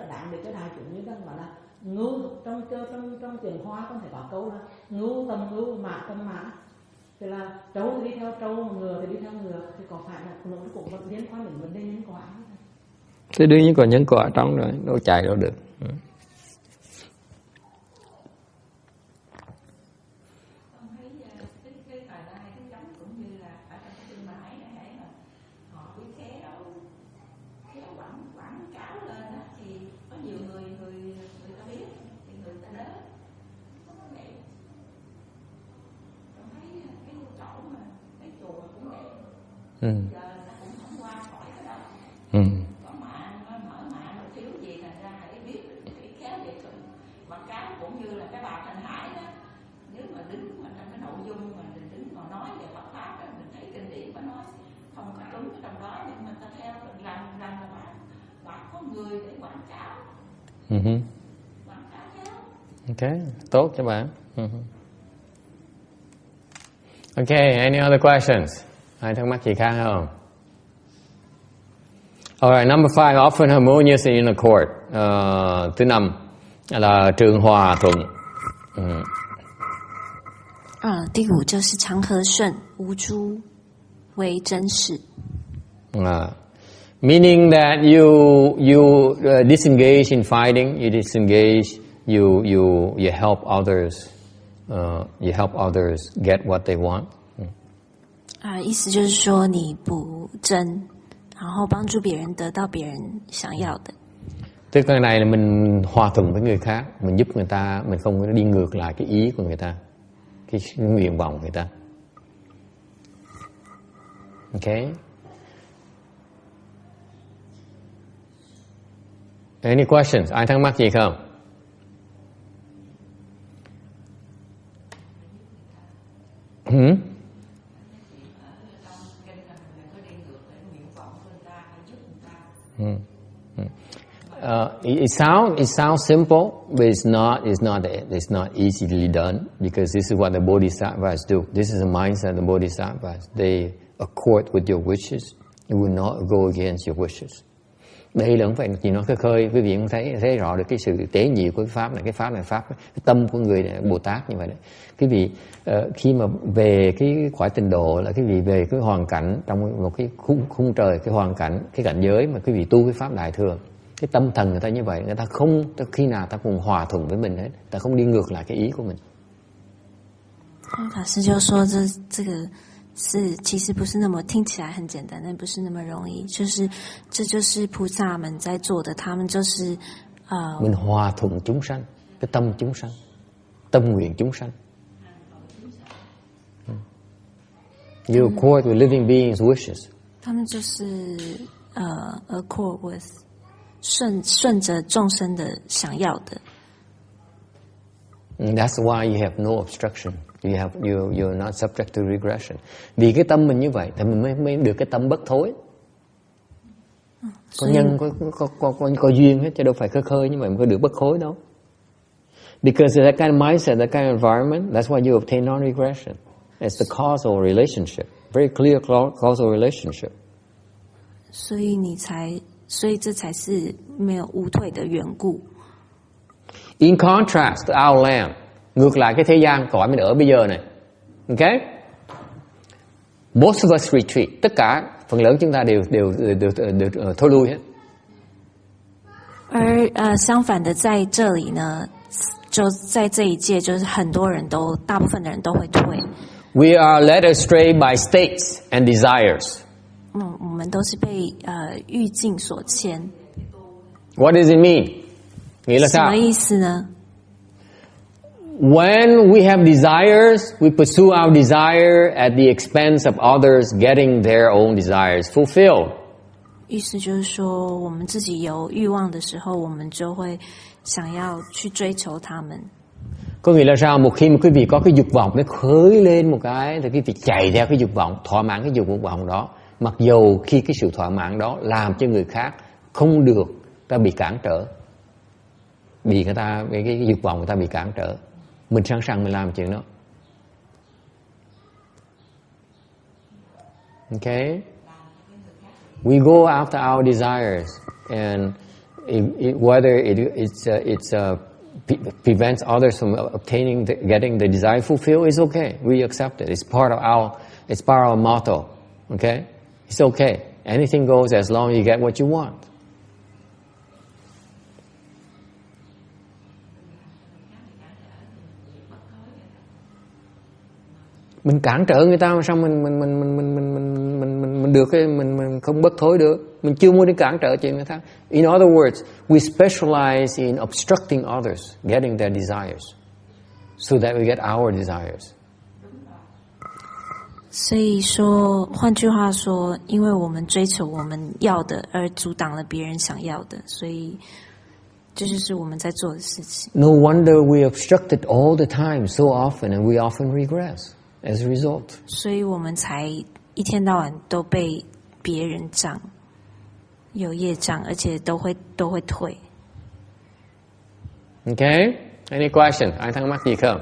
đáng để cho đại chúng như đang bảo là ngưu trong tiếng Hoa con thấy có câu là ngưu tầm ngưu, mã tầm mã, thì là trâu thì đi theo trâu, ngựa thì đi theo ngựa, thì có phải là nó cũng liên quan đến vấn đề nhân quả không? Thế đương nhiên có nhân quả trong rồi, đâu chạy đâu được. Okay, tốt cho bạn. Okay, any other questions? Ai thắc mắc gì khác không? Alright, number 5, often harmonious in a court. Thứ 5 là trường hòa thuận. 第5就是常和顺，无诸为真实。Meaning that you disengage in fighting, you disengage, you help others, you help others get what they want. 意思就是说你不争，然后帮助别人得到别人想要的。Tức cái này là mình hòa thuận với người khác, mình giúp người ta, mình không có đi ngược lại cái ý của người ta, cái nguyện vọng của người ta. Okay. Any questions? Ai thắc mắc gì không? It sounds simple, but it's not easily done, because this is what the bodhisattvas do. This is the mindset of the bodhisattvas. They accord with your wishes. You will not go against your wishes. Đây là không phải chỉ nói khơi, quý vị cũng thấy rõ được cái sự tế nhị của cái pháp này. Cái pháp này pháp, cái tâm của người Bồ Tát như vậy đấy. Quý vị khi mà về cái cõi tịnh độ là quý vị về cái hoàn cảnh trong một cái khung trời, cái hoàn cảnh, cái cảnh giới mà quý vị tu cái pháp đại thừa. Cái tâm thần người ta như vậy, người ta không khi nào ta cùng hòa thuận với mình hết, ta không đi ngược lại cái ý của mình. 法师就说这个其实不是那么听起来很简单，但不是那么容易。这就是菩萨们在做的，他们就是mình hòa thuận chúng sanh, cái tâm chúng sanh, tâm nguyện chúng sanh. You accord with living beings' wishes. 他们就是accord with 顺着众生的想要的。That's why you have no obstruction. You're not subject to regression. Vì cái tâm mình như vậy thì mình mới được cái tâm bất thối. Có nhân có duyên hết, chứ đâu phải khơi khơi như vậy mà có được bất thối đâu. Because that kind of mindset, that kind of environment, that's why you obtain non-regression. It's the causal relationship, very clear causal relationship. 所以这才是没有无退的缘故。In contrast to our land, ngược lại cái thế gian cõi mình ở bây giờ này, okay? Most of us retreat, tất cả phần lớn chúng ta đều thôi lui hết. 而相反的，在这里呢，就在这一届，就是大部分的人都会退。We are led astray by states and desires. 我们都是被欲境所牵。What does it mean? Nghĩa là 什 sao? 么意思呢？ When we have desires, we pursue our desire at the expense of others getting their own desires fulfilled. 意思就是说，我们自己有欲望的时候，我们就会想要去追求他们。Có nghĩa là sao? Một khi mà quý vị có cái dục vọng nó khởi lên một cái thì quý vị chạy theo cái dục vọng, thỏa mãn cái dục vọng đó. Mặc dù khi cái sự thỏa mãn đó làm cho người khác không được, ta bị cản trở. Vì người ta cái dục vọng người ta bị cản trở. Mình sẵn sàng mình làm chuyện đó. Okay? We go after our desires, and whether it prevents others from getting the desire fulfilled, is okay. We accept it. It's part of our motto. Okay? It's okay. Anything goes as long as you get what you want. Mình cản trở người ta mà sao mình được cái mình không bất thối được. Mình chưa muốn đi cản trở chuyện người ta. In other words, we specialize in obstructing others getting their desires, so that we get our desires. 所以说，换句话说，因为我们追求我们要的，而阻挡了别人想要的，所以这就是我们在做的事情。No wonder we obstruct it all the time, so often, and we often regress as a result. 所以我们才一天到晚都被别人障，有业障，而且都会退。Okay? Any question? Ai thắc mắc gì không?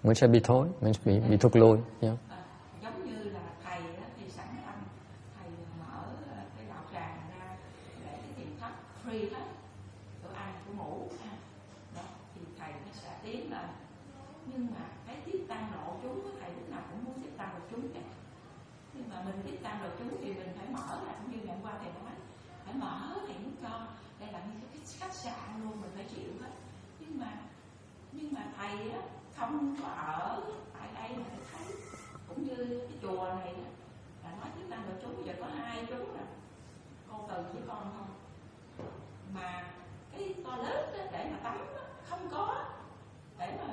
Mình sẽ bị thối, mình sẽ bị thúc lùi. Yeah. Giống như là thầy đó, thì sẵn tâm thầy mở cái đạo tràng ra để cái tiệm thất free hết, đồ ăn của ngủ đó, thì thầy nó sẽ tiến lên. Nhưng mà cái tiếp tăng độ chúng của thầy lúc nào cũng muốn tiếp tăng độ chúng kìa. Nhưng mà mình tiếp tăng độ chúng thì mình phải mở ra, cũng như ngày hôm qua thầy nói, phải mở thầy muốn cho đây là như cái khách sạn luôn, mình phải chịu hết. Nhưng mà thầy á không có ở tại đây mà thầy thấy, cũng như cái chùa này là nói tiếp tăng độ chúng, giờ có 2 chúng rồi, cô cần với con không, mà cái toilet để mà tắm không có, để mà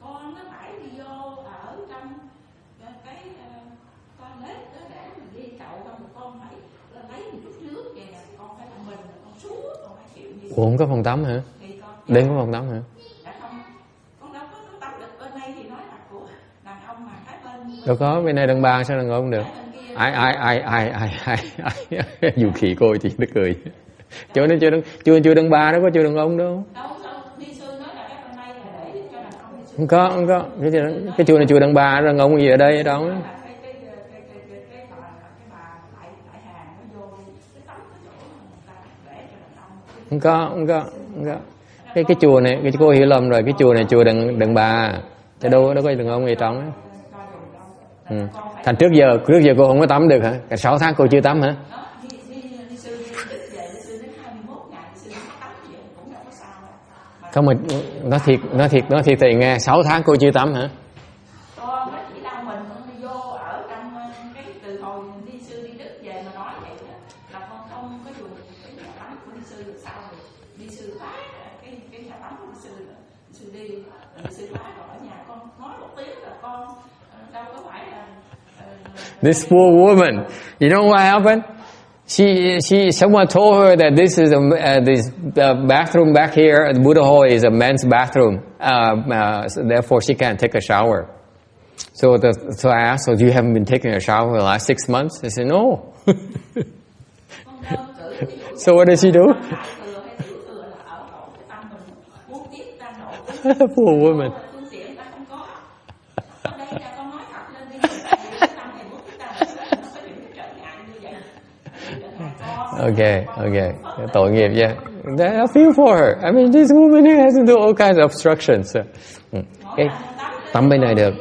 con nó phải đi vô ở trong cái toilet đó để mà đi chậu không, con phải lấy một chút nước về, con phải là mình, con xuống, con phải chịu như Ủa, không có phòng tắm hả? Đây có phòng tắm hả? Đâu có, bên này đàn bà sao đàn ông không được? Ai dù khỉ cô chị nó cười. Chỗ nó chưa đàn bà đâu có chưa đàn ông đâu. Không có. Cái chùa này chùa đàn bà, đàn ông gì ở đây ở đâu? Không có. Cái chùa này, cái cô hiểu lầm rồi, cái chùa này chùa đàn bà, chứ đâu có đàn ông gì trong á. Thành trước giờ cô không có tắm được hả? Cả 6 tháng cô chưa tắm hả? sư tắm gì cũng đâu có sao đâu. Không mà nói thiệt thầy nghe, 6 tháng cô chưa tắm hả? Con nó chỉ đau mình đi vô ở trong cái từ hồi đi sư đi Đức về mà nói vậy đó, là con không có dùng cái nhà tắm của đi sư được sao rồi đi sư phá cái nhà tắm của đi sư nữa. Đi sư đi sư phá rồi ở nhà con nói một tiếng là con đâu có phải là This poor woman, you know what happened? Someone told her that this is this bathroom back here, the Buddha hall is a men's bathroom, so therefore she can't take a shower. So I asked, so you haven't been taking a shower for the last 6 months? They said, no. So what does she do? Poor woman. Okay. Tội nghiệp nha. I feel for her. I mean, this woman has to do all kinds of obstructions. Okay. Tắm bên này được.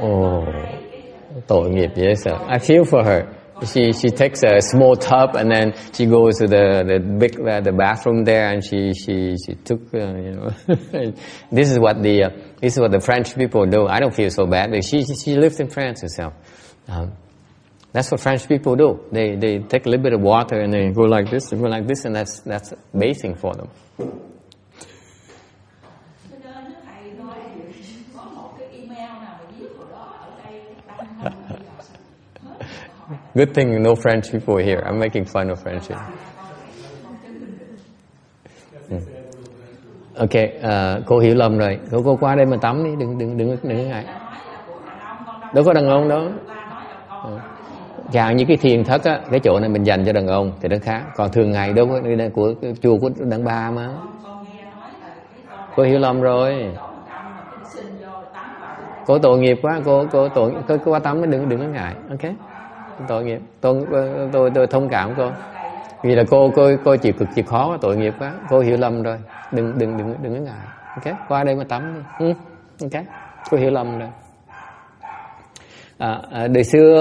Oh, tội nghiệp dễ sợ. I feel for her. She takes a small tub and then she goes to the big the bathroom there and she took this is what the French people do. I don't feel so bad. She lived in France herself. That's what French people do. They take a little bit of water and they go like this, and that's bathing for them. Good thing no French people here. I'm making fun of French. Okay, cô hiểu lầm rồi. Cô qua đây mà tắm đi, đừng ngại. Đâu có đàn ông đâu. Chẳng như cái thiền thất á, cái chỗ này mình dành cho đàn ông thì nó khác. Còn thường ngày đâu có đây của chùa của đàn bà mà. Cô hiểu lầm rồi. Cô tội nghiệp quá, cô qua tắm mới đừng có ngại. Ok. Tội nghiệp, tôi thông cảm cô. Vì là cô chịu cực chịu khó, tội nghiệp quá. Cô hiểu lầm rồi, đừng có ngại. Ok, qua đây mà tắm đi. Ok, cô hiểu lầm rồi. Đời xưa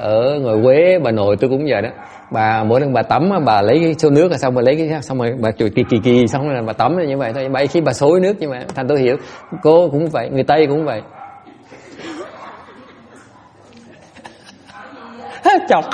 ở ngoài Quế, bà nội tôi cũng vậy đó. Bà mỗi lần bà tắm, bà lấy cái xô nước rồi xong bà lấy cái xong rồi bà chùi kỳ xong rồi bà tắm như vậy thôi. Bởi khi bà xối nước như vậy, thành tôi hiểu. Cô cũng vậy, người Tây cũng vậy. Chọc.